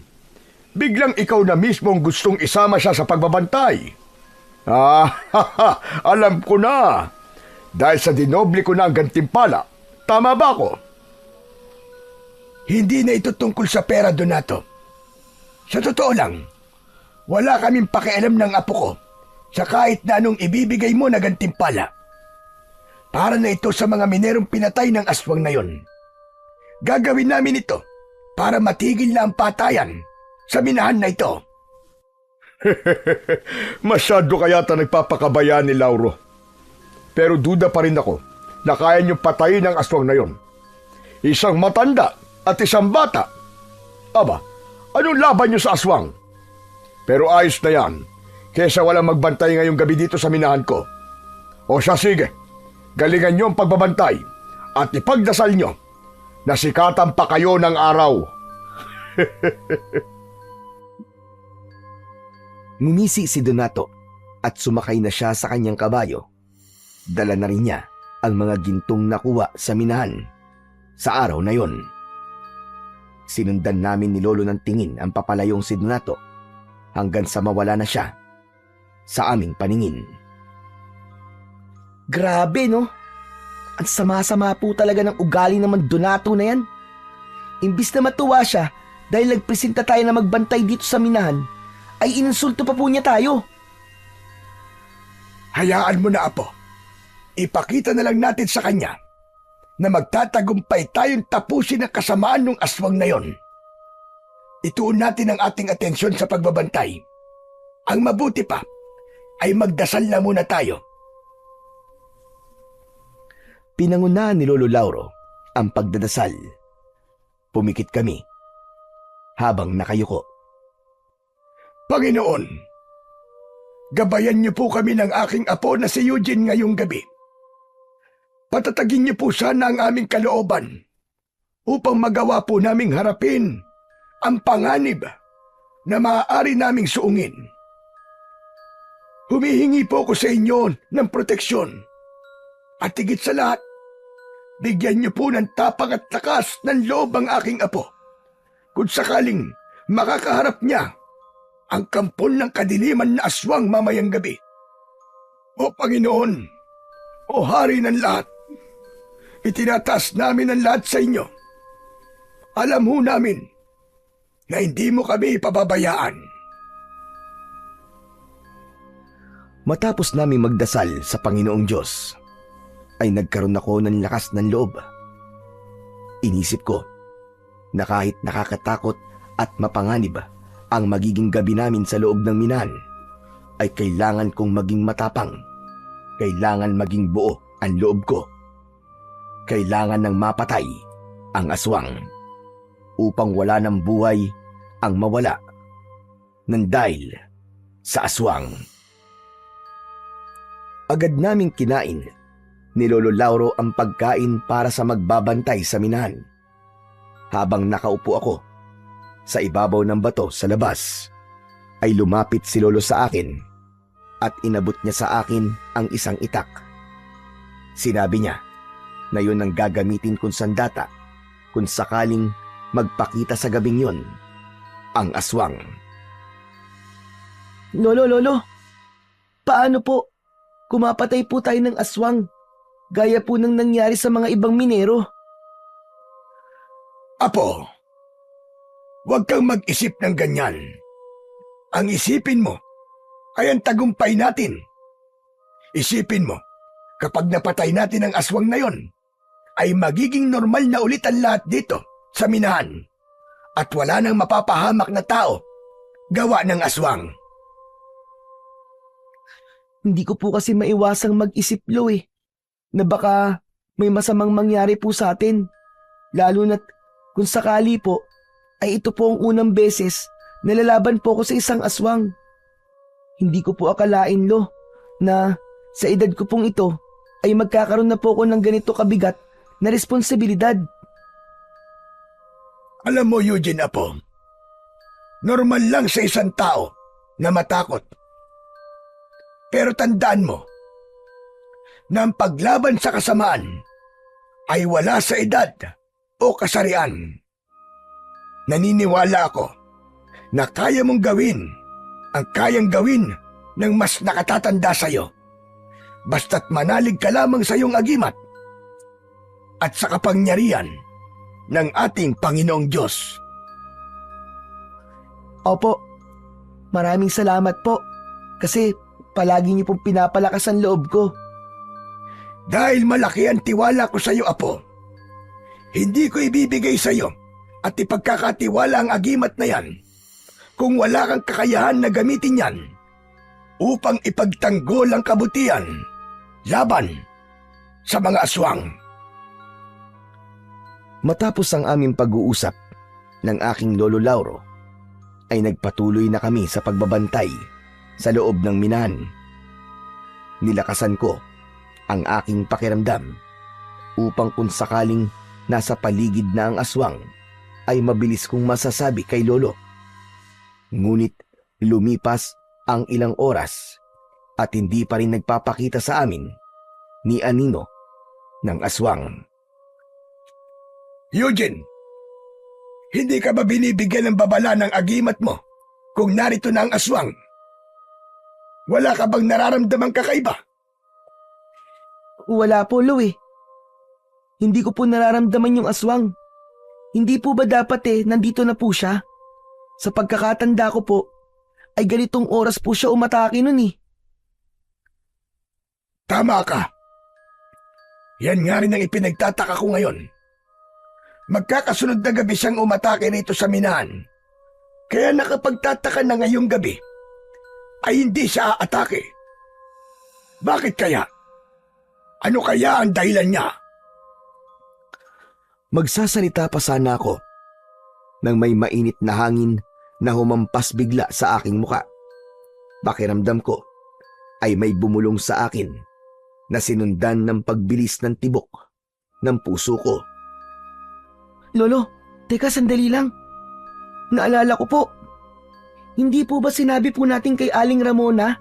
biglang ikaw na mismo ang gustong isama siya sa pagbabantay. Alam ko na. Dahil sa dinoble ko na ang gantimpala. Tama ba ako? Hindi na ito tungkol sa pera, Donato. Sa totoo lang, wala kaming pakialam ng apo ko sa kahit na anong ibibigay mo na gantimpala. Para na ito sa mga minerong pinatay ng aswang na yon. Gagawin namin ito para matigil na ang patayan sa minahan na ito. Masyado kayata nagpapakabaya ni Lauro. Pero duda pa rin ako na kaya niyong patayin ang aswang na yon. Isang matanda at isang bata. Aba, anong laban niyo sa aswang? Pero ayos na yan, kesa walang magbantay ngayong gabi dito sa minahan ko. O siya sige, galingan niyo ang pagbabantay at ipagdasal niyo na sikatan pa kayo ng araw. Ngumisi si Donato at sumakay na siya sa kanyang kabayo. Dala na rin niya ang mga gintong nakuha sa minahan sa araw na yon. Sinundan namin ni Lolo ng tingin ang papalayong si Donato hanggang sa mawala na siya sa aming paningin. Grabe no? Ang sama-sama po talaga ng ugali naman Donato na yan. Imbis na matuwa siya dahil nagpresenta tayo na magbantay dito sa minahan, ay ininsulto pa po niya tayo. Hayaan mo na, Apo. Ipakita na lang natin sa kanya na magtatagumpay tayong tapusin ang kasamaan ng aswang na yon. Ituon natin ang ating atensyon sa pagbabantay. Ang mabuti pa ay magdasal na muna tayo. Pinangunahan ni Lolo Lauro ang pagdadasal. Pumikit kami habang nakayuko. Panginoon, gabayan niyo po kami ng aking apo na si Eugene ngayong gabi. Patatagin niyo po sana ang aming kalooban upang magawa po naming harapin ang panganib na maaari naming suungin. Humihingi po ako sa inyo ng proteksyon at higit sa lahat, bigyan niyo po ng tapang at lakas ng loob ang aking apo kung sakaling makakaharap niya ang kampon ng kadiliman na aswang mamayang gabi. O Panginoon, o Hari ng lahat, itinataas namin ang lahat sa inyo. Alam ho namin na hindi mo kami ipababayaan. Matapos namin magdasal sa Panginoong Diyos, ay nagkaroon ako ng lakas ng loob. Inisip ko na kahit nakakatakot at mapanganib ang magiging gabi namin sa loob ng minahan, ay kailangan kong maging matapang. Kailangan maging buo ang loob ko. Kailangan ng mapatay ang aswang upang wala ng buhay ang mawala ng dahil sa aswang. Agad naming kinain ni Lolo Lauro ang pagkain para sa magbabantay sa minahan. Habang nakaupo ako sa ibabaw ng bato sa labas, ay lumapit si Lolo sa akin at inabot niya sa akin ang isang itak. Sinabi niya na yun ang gagamitin kong sandata kung sakaling magpakita sa gabing yun ang aswang. Lolo, paano po? Kumapatay po tayo ng aswang, gaya po ng nangyari sa mga ibang minero. Apo, huwag kang mag-isip ng ganyan. Ang isipin mo ay ang tagumpay natin. Isipin mo, kapag napatay natin ang aswang na yon, ay magiging normal na ulit ang lahat dito sa minahan at wala nang mapapahamak na tao gawa ng aswang. Hindi ko po kasi maiwasang mag-isip, Lo, na baka may masamang mangyari po sa atin. Lalo na't kung sakali po, ay ito po ang unang beses na lalaban po ko sa isang aswang. Hindi ko po akalain, Lo, na sa edad ko pong ito ay magkakaroon na po ko ng ganito kabigat na responsibilidad. Alam mo, Eugene, Apo, normal lang sa isang tao na matakot. Pero tandaan mo na ang paglaban sa kasamaan ay wala sa edad o kasarian. Naniniwala ako na kaya mong gawin ang kayang gawin ng mas nakatatanda sa iyo, basta't manalig ka lamang sa iyong agimat at sa kapangyarihan ng ating Panginoong Diyos. Opo, maraming salamat po kasi palagi niyo pong pinapalakas ang loob ko. Dahil malaki ang tiwala ko sa iyo, Apo, hindi ko ibibigay sa iyo at ipagkakatiwala ang agimat na yan kung wala kang kakayahan na gamitin yan upang ipagtanggol ang kabutihan laban sa mga aswang. Matapos ang aming pag-uusap ng aking Lolo Lauro, ay nagpatuloy na kami sa pagbabantay sa loob ng minahan. Nilakasan ko ang aking pakiramdam upang kung sakaling nasa paligid na ang aswang, ay mabilis kong masasabi kay Lolo. Ngunit lumipas ang ilang oras at hindi pa rin nagpapakita sa amin ni anino ng aswang. Eugene, hindi ka ba binibigyan ng babala ng agimat mo kung narito na ang aswang? Wala ka bang nararamdamang kakaiba? Wala po, Lo. Hindi ko po nararamdaman yung aswang. Hindi po ba dapat nandito na po siya? Sa pagkakatanda ko po, ay ganitong oras po siya umatake nun eh. Tama ka. Yan nga rin ang ipinagtataka ko ngayon. Magkakasunod na gabi siyang umatake rito sa minahan. Kaya nakapagtataka na ngayong gabi ay hindi siya aatake. Bakit kaya? Ano kaya ang dahilan niya? Magsasalita pa sana ako nang may mainit na hangin na humampas bigla sa aking muka. Pakiramdam ko ay may bumulong sa akin na sinundan ng pagbilis ng tibok ng puso ko. Lolo, teka sandali lang. Naalala ko po. Hindi po ba sinabi po natin kay Aling Ramona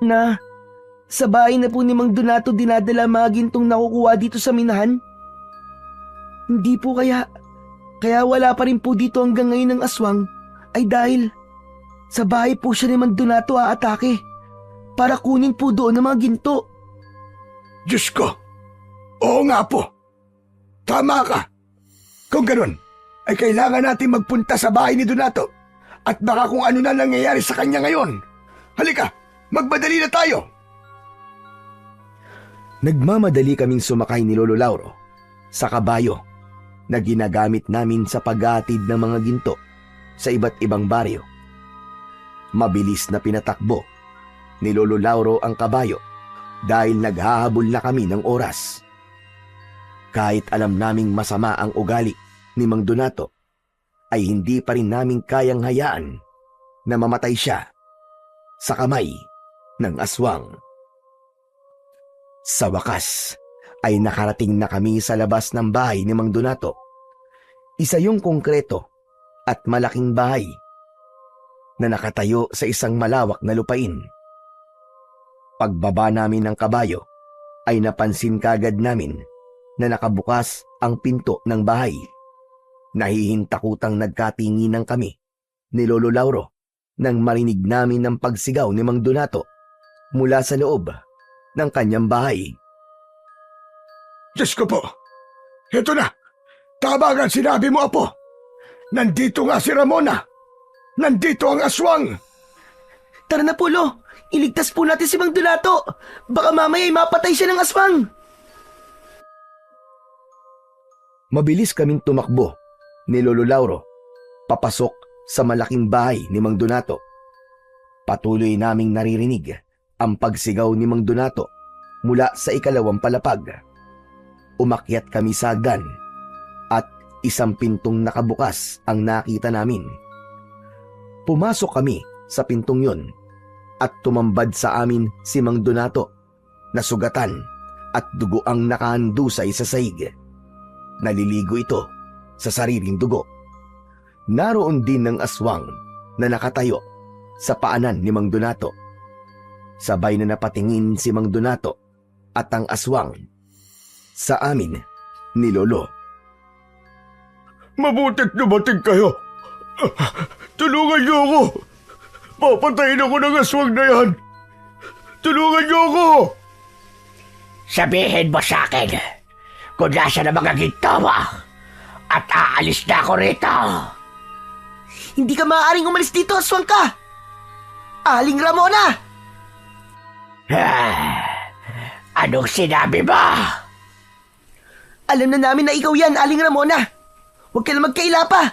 na sa bahay na po ni Mang Donato dinadala mga gintong nakukuha dito sa minahan? Hindi po kaya wala pa rin po dito hanggang ngayon ng aswang ay dahil sa bahay po siya ni Mang Donato aatake para kunin po doon ang mga ginto. Diyos ko! Oo nga po! Tama ka! Kung ganun, ay kailangan natin magpunta sa bahay ni Donato at baka kung ano na nangyayari sa kanya ngayon. Halika, magmadali na tayo! Nagmamadali kaming sumakay ni Lolo Lauro sa kabayo na ginagamit namin sa paghatid ng mga ginto sa iba't ibang baryo. Mabilis na pinatakbo ni Lolo Lauro ang kabayo dahil naghahabol na kami ng oras. Kahit alam naming masama ang ugali ni Mang Donato, ay hindi pa rin namin kayang hayaan na mamatay siya sa kamay ng aswang. Sa wakas, ay nakarating na kami sa labas ng bahay ni Mang Donato. Isa yung konkreto at malaking bahay na nakatayo sa isang malawak na lupain. Pagbaba namin ng kabayo, ay napansin kagad namin na nakabukas ang pinto ng bahay. Nahihintakutang nagkatinginan kami ni Lolo Lauro nang marinig namin ang pagsigaw ni Mang Donato mula sa loob ng kanyang bahay. Diyos ko po! Ito na! Tama nga sinabi mo, Apo! Nandito nga si Ramona! Nandito ang aswang! Tara na po, Lo! Iligtas po natin si Mang Donato! Baka mamaya ay mapatay siya ng aswang! Mabilis kaming tumakbo ni Lolo Lauro papasok sa malaking bahay ni Mang Donato. Patuloy naming naririnig ang pagsigaw ni Mang Donato mula sa ikalawang palapag. Umakyat kami sa hagdan at isang pintong nakabukas ang nakita namin. Pumasok kami sa pintong yun at tumambad sa amin si Mang Donato na sugatan at dugo ang nakahandusay sa sahig. Naliligo ito sa sariling dugo. Naroon din ng aswang na nakatayo sa paanan ni Mang Donato. Sabay na napatingin si Mang Donato at ang aswang sa amin ni Lolo. Mabuti't dumating kayo! Tulungan niyo ako! Papatayin ako ng aswang na yan! Tulungan niyo ako! Sabihin mo sa akin kung nasa na mga ginto mo at aalis na ako rito. Hindi ka maaaring umalis dito, aswang ka! Aling Ramona! Anong sinabi mo? Alam na namin na ikaw yan, Aling Ramona. Huwag ka na magkaila pa.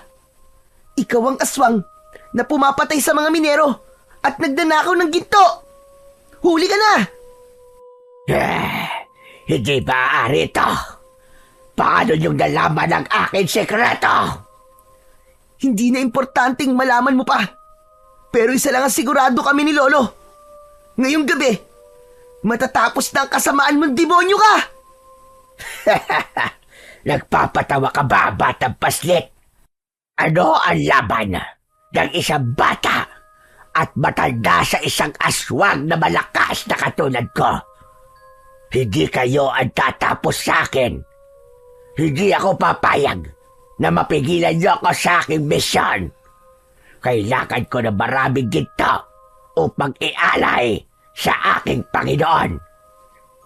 Ikaw ang aswang na pumapatay sa mga minero at nagdanakaw ng ginto. Huli ka na! Hindi maaari ito. Paano niyong nalaman ang aking sekreto? Hindi na importanteng malaman mo pa. Pero isa lang ang sigurado kami ni Lolo. Ngayong gabi, matatapos na ang kasamaan mong demonyo ka! Nagpapatawa ka ba, batang paslit? Ano ang laban ng isang bata at matanda sa isang aswang na malakas na katulad ko? Hindi kayo ang tatapos sa akin. Hindi ako papayag na mapigilan niyo ako sa aking misyon. Kailangan ko na maraming ginto upang ialay sa aking Panginoon,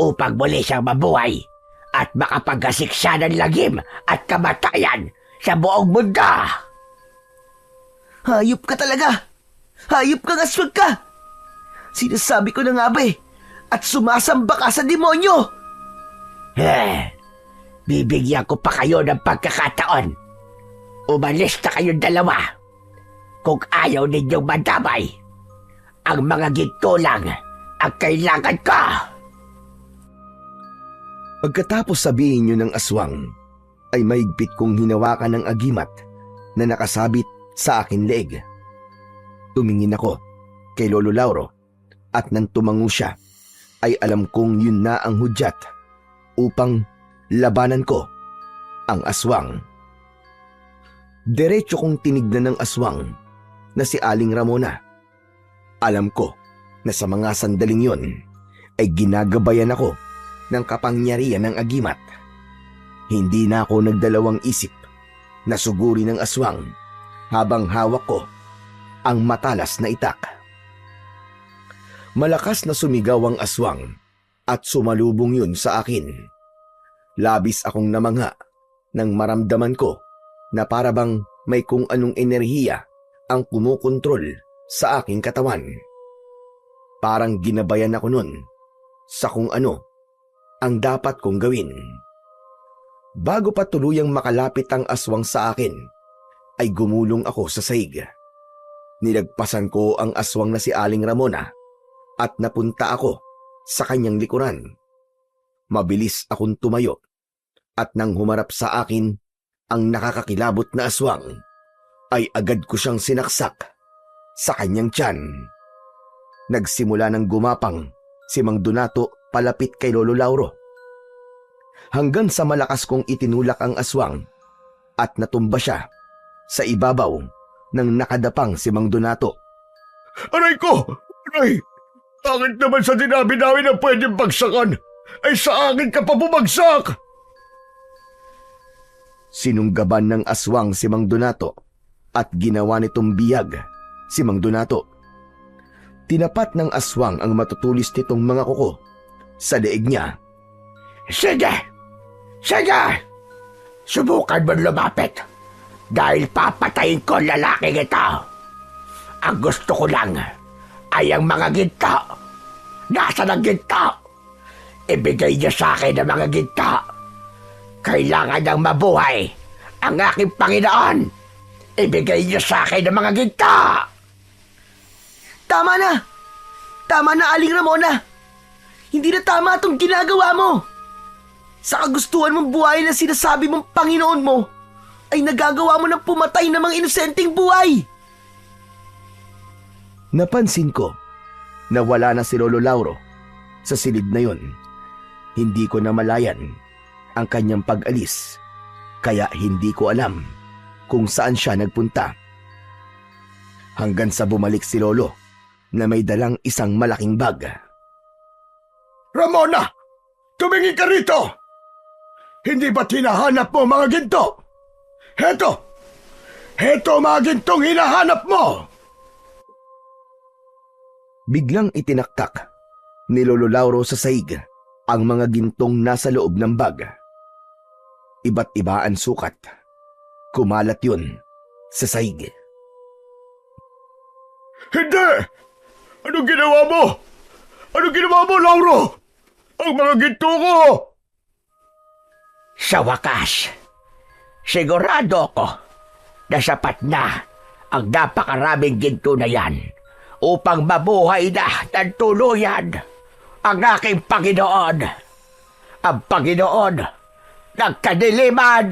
upang muli siyang mabuhay at makapaghasiksa ng lagim at kamatayan sa buong mundo. Hayop ka talaga! Hayop kang aswang ka! Sinasabi ko na nga ba at sumasamba ka sa demonyo! Bibigyan ko pa kayo ng pagkakataon. Umalis na kayong dalawa. Kung ayaw ninyong madamay, ang mga ginto lang ang kailangan ko. Pagkatapos sabihin niyo ng aswang, ay mahigpit kong hinawakan ng agimat na nakasabit sa akin leeg. Tumingin ako kay Lolo Lauro at nang tumango siya, ay alam kong yun na ang hudyat upang labanan ko ang aswang. Diretso kong tinignan ng aswang na si Aling Ramona. Alam ko na sa mga sandaling yon ay ginagabayan ako ng kapangyarihan ng agimat. Hindi na ako nagdalawang isip na suguri ng aswang habang hawak ko ang matalas na itak. Malakas na sumigaw ang aswang at sumalubong yun sa akin. Labis akong namangha nang maramdaman ko na parabang may kung anong enerhiya ang kumukontrol sa aking katawan. Parang ginabayan ako nun sa kung ano ang dapat kong gawin. Bago pa tuluyang makalapit ang aswang sa akin, ay gumulong ako sa sahig. Nilagpasan ko ang aswang na si Aling Ramona at napunta ako sa kanyang likuran. Mabilis akong tumayo at nang humarap sa akin ang nakakakilabot na aswang, ay agad ko siyang sinaksak sa kanyang tiyan. Nagsimula ng gumapang si Mang Donato palapit kay Lolo Lauro, hanggang sa malakas kong itinulak ang aswang at natumba siya sa ibabaw ng nakadapang si Mang Donato. Aray ko! Aray! Bakit naman sa dinabi namin na pwedeng bagsakan, ay sa akin ka pa bumagsak? Sinunggaban ng aswang si Mang Donato at ginawa nitong biyag si Mang Donato. Tinapat ng aswang ang matutulis nitong mga kuko sa leeg niya. Sige! Sige! Subukan mo lumapit dahil papatayin ko ang lalaking ito. Ang gusto ko lang ay ang mga ginto. Nasaan ang ginto? Ibigay niyo sa akin ang mga ginto. Kailangan niyang mabuhay ang aking Panginoon. Ibigay niyo sa akin ang mga ginto. Tama na! Tama na, Aling Ramona! Hindi na tama itong ginagawa mo! Sa kagustuhan mong buhay na sinasabi mong Panginoon mo, ay nagagawa mo ng pumatay ng mga inosenteng buhay! Napansin ko na wala na si Lolo Lauro sa silid na yon. Hindi ko namalayan ang kanyang pag-alis, kaya hindi ko alam kung saan siya nagpunta. Hanggang sa bumalik si Lolo na may dalang isang malaking bag. Ramona! Tumingin ka rito! Hindi ba't hinahanap mo mga ginto? Heto! Heto mga gintong hinahanap mo! Biglang itinaktak ni Lolo Lauro sa sahig ang mga gintong nasa loob ng bag. Iba't iba ang sukat. Kumalat yun sa sahig. Hindi! Anong ginawa mo? Anong ginawa mo, Lauro? Ang mga ginto ko! Sa wakas, sigurado ako na sapat na ang napakaraming ginto na yan upang mabuhay na ng tuluyan ang aking Panginoon, ang Panginoon ng kadiliman.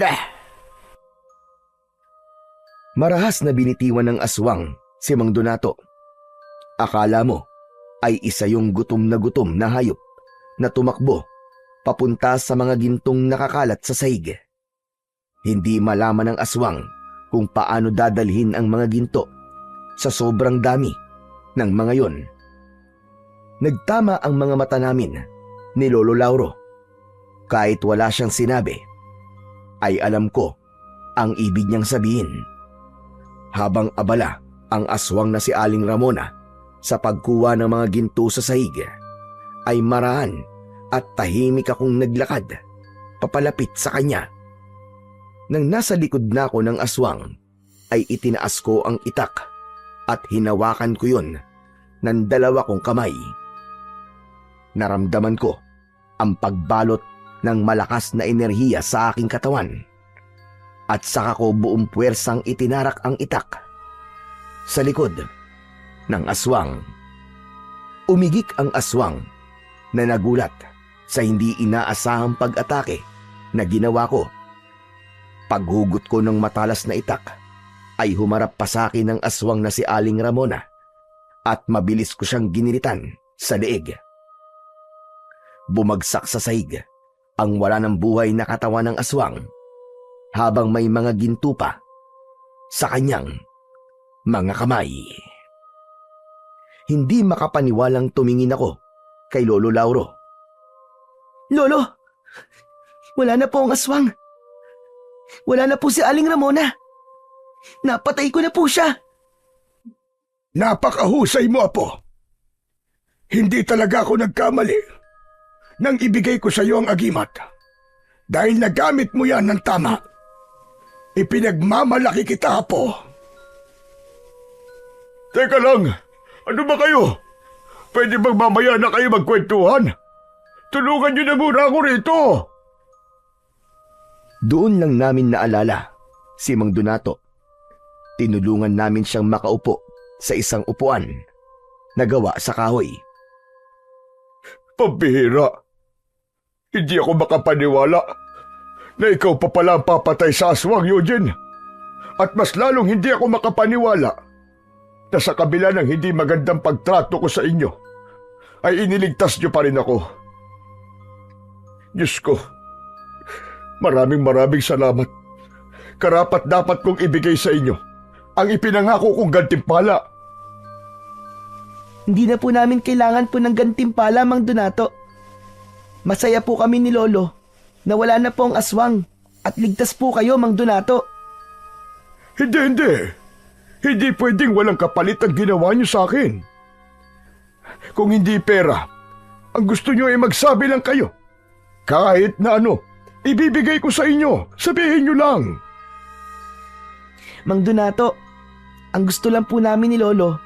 Marahas na binitiwan ng aswang si Mang Donato. Akala mo ay isa yung gutom na hayop na tumakbo papunta sa mga gintong nakakalat sa sahig. Hindi malaman ng aswang kung paano dadalhin ang mga ginto sa sobrang dami ng mga yon. Nagtama ang mga mata namin ni Lolo Lauro. Kahit wala siyang sinabi, ay alam ko ang ibig niyang sabihin. Habang abala ang aswang na si Aling Ramona sa pagkuha ng mga ginto sa sahig, ay marahan at tahimik akong naglakad papalapit sa kanya. Nang nasa likod na ako ng aswang, ay itinaas ko ang itak at hinawakan ko yun ng dalawa kong kamay. Naramdaman ko ang pagbalot ng malakas na enerhiya sa aking katawan at saka ko buong puwersang itinarak ang itak sa likod ng aswang. Umigik ang aswang na nagulat sa hindi inaasahang pag-atake na ginawa ko. Paghugot ko ng matalas na itak ay humarap pa sa akin ang aswang na si Aling Ramona at mabilis ko siyang giniritan sa leeg. Bumagsak sa sahig ang wala ng buhay na katawan ng aswang habang may mga ginto pa sa kanyang mga kamay. Hindi makapaniwalang tumingin ako kay Lolo Lauro. Lolo, wala na po ang aswang. Wala na po si Aling Ramona. Napatay ko na po siya. Napakahusay mo, Apo. Hindi talaga ako nagkamali nang ibigay ko sa iyo ang agimat. Dahil nagamit mo yan ng tama. Ipinagmamalaki kita, Apo. Teka lang, ano ba kayo? Pwede bang mamaya na kayo magkwentuhan? Tulungan niyo na muna ako rito. Doon lang namin naalala si Mang Donato. Tinulungan namin siyang makaupo sa isang upuan na gawa sa kahoy. Pambihira. Hindi ako makapaniwala na ikaw pa pala ang papatay sa aswang, Eugene. At mas lalong hindi ako makapaniwala na sa kabila ng hindi magandang pagtrato ko sa inyo, ay iniligtas niyo pa rin ako. Diyos ko, maraming salamat. Karapat dapat kong ibigay sa inyo ang ipinangako kong gantimpala. Hindi na po namin kailangan po ng gantimpala, Mang Donato. Masaya po kami ni Lolo na wala na po ang aswang at ligtas po kayo, Mang Donato. Hindi. Hindi pwedeng walang kapalit ang ginawa niyo sa akin. Kung hindi pera, ang gusto niyo ay magsabi lang kayo. Kahit na ano, ibibigay ko sa inyo. Sabihin niyo lang. Mang Donato, ang gusto lang po namin ni Lolo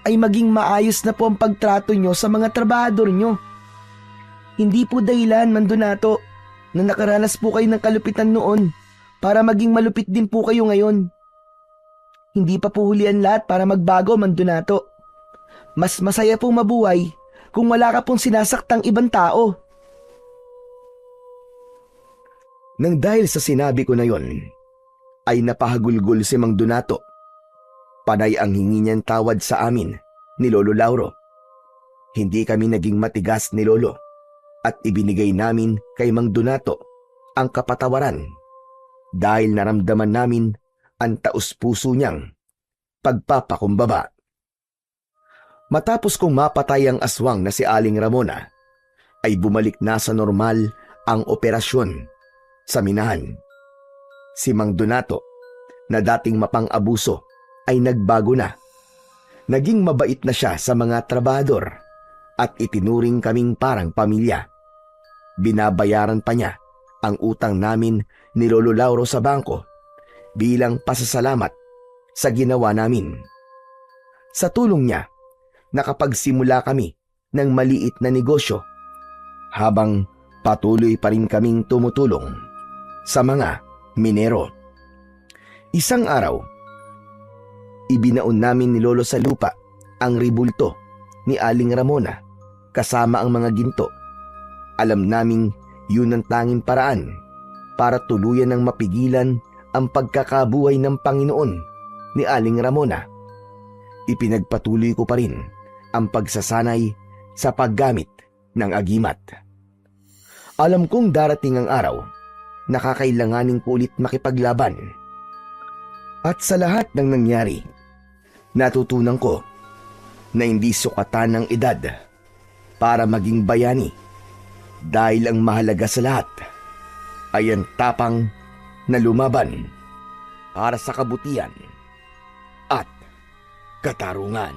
ay maging maayos na po ang pagtrato nyo sa mga trabahador nyo. Hindi po dahilan, Mang Donato, na nakaranas po kayo ng kalupitan noon para maging malupit din po kayo ngayon. Hindi pa po huli ang lahat para magbago, Mang Donato. Mas masaya pong mabuhay kung wala ka pong sinasaktang ibang tao. Nang dahil sa sinabi ko na yon, ay napahagulgol si Mang Donato. Panay ang hingi niyang tawad sa amin ni Lolo Lauro. Hindi kami naging matigas ni Lolo at ibinigay namin kay Mang Donato ang kapatawaran dahil naramdaman namin ang taus-puso niyang pagpapakumbaba. Matapos kong mapatay ang aswang na si Aling Ramona, ay bumalik na sa normal ang operasyon sa minahan. Si Mang Donato, na dating mapang-abuso, ay nagbago na. Naging mabait na siya sa mga trabahador at itinuring kaming parang pamilya. Binabayaran pa niya ang utang namin ni Lolo Lauro sa bangko bilang pasasalamat sa ginawa namin. Sa tulong niya, nakapagsimula kami ng maliit na negosyo habang patuloy pa rin kaming tumutulong sa mga minero. Isang araw, ibinaon namin ni Lolo sa lupa ang ribulto ni Aling Ramona kasama ang mga ginto. Alam naming yun ang tanging paraan para tuluyan ng mapigilan ang pagkakabuhay ng Panginoon ni Aling Ramona. Ipinagpatuloy ko pa rin ang pagsasanay sa paggamit ng agimat. Alam kong darating ang araw na kakailanganin ko ulit makipaglaban. At sa lahat ng nangyari, natutunan ko na hindi sukatan ng edad para maging bayani dahil ang mahalaga sa lahat ay ang tapang na lumaban para sa kabutihan at katarungan.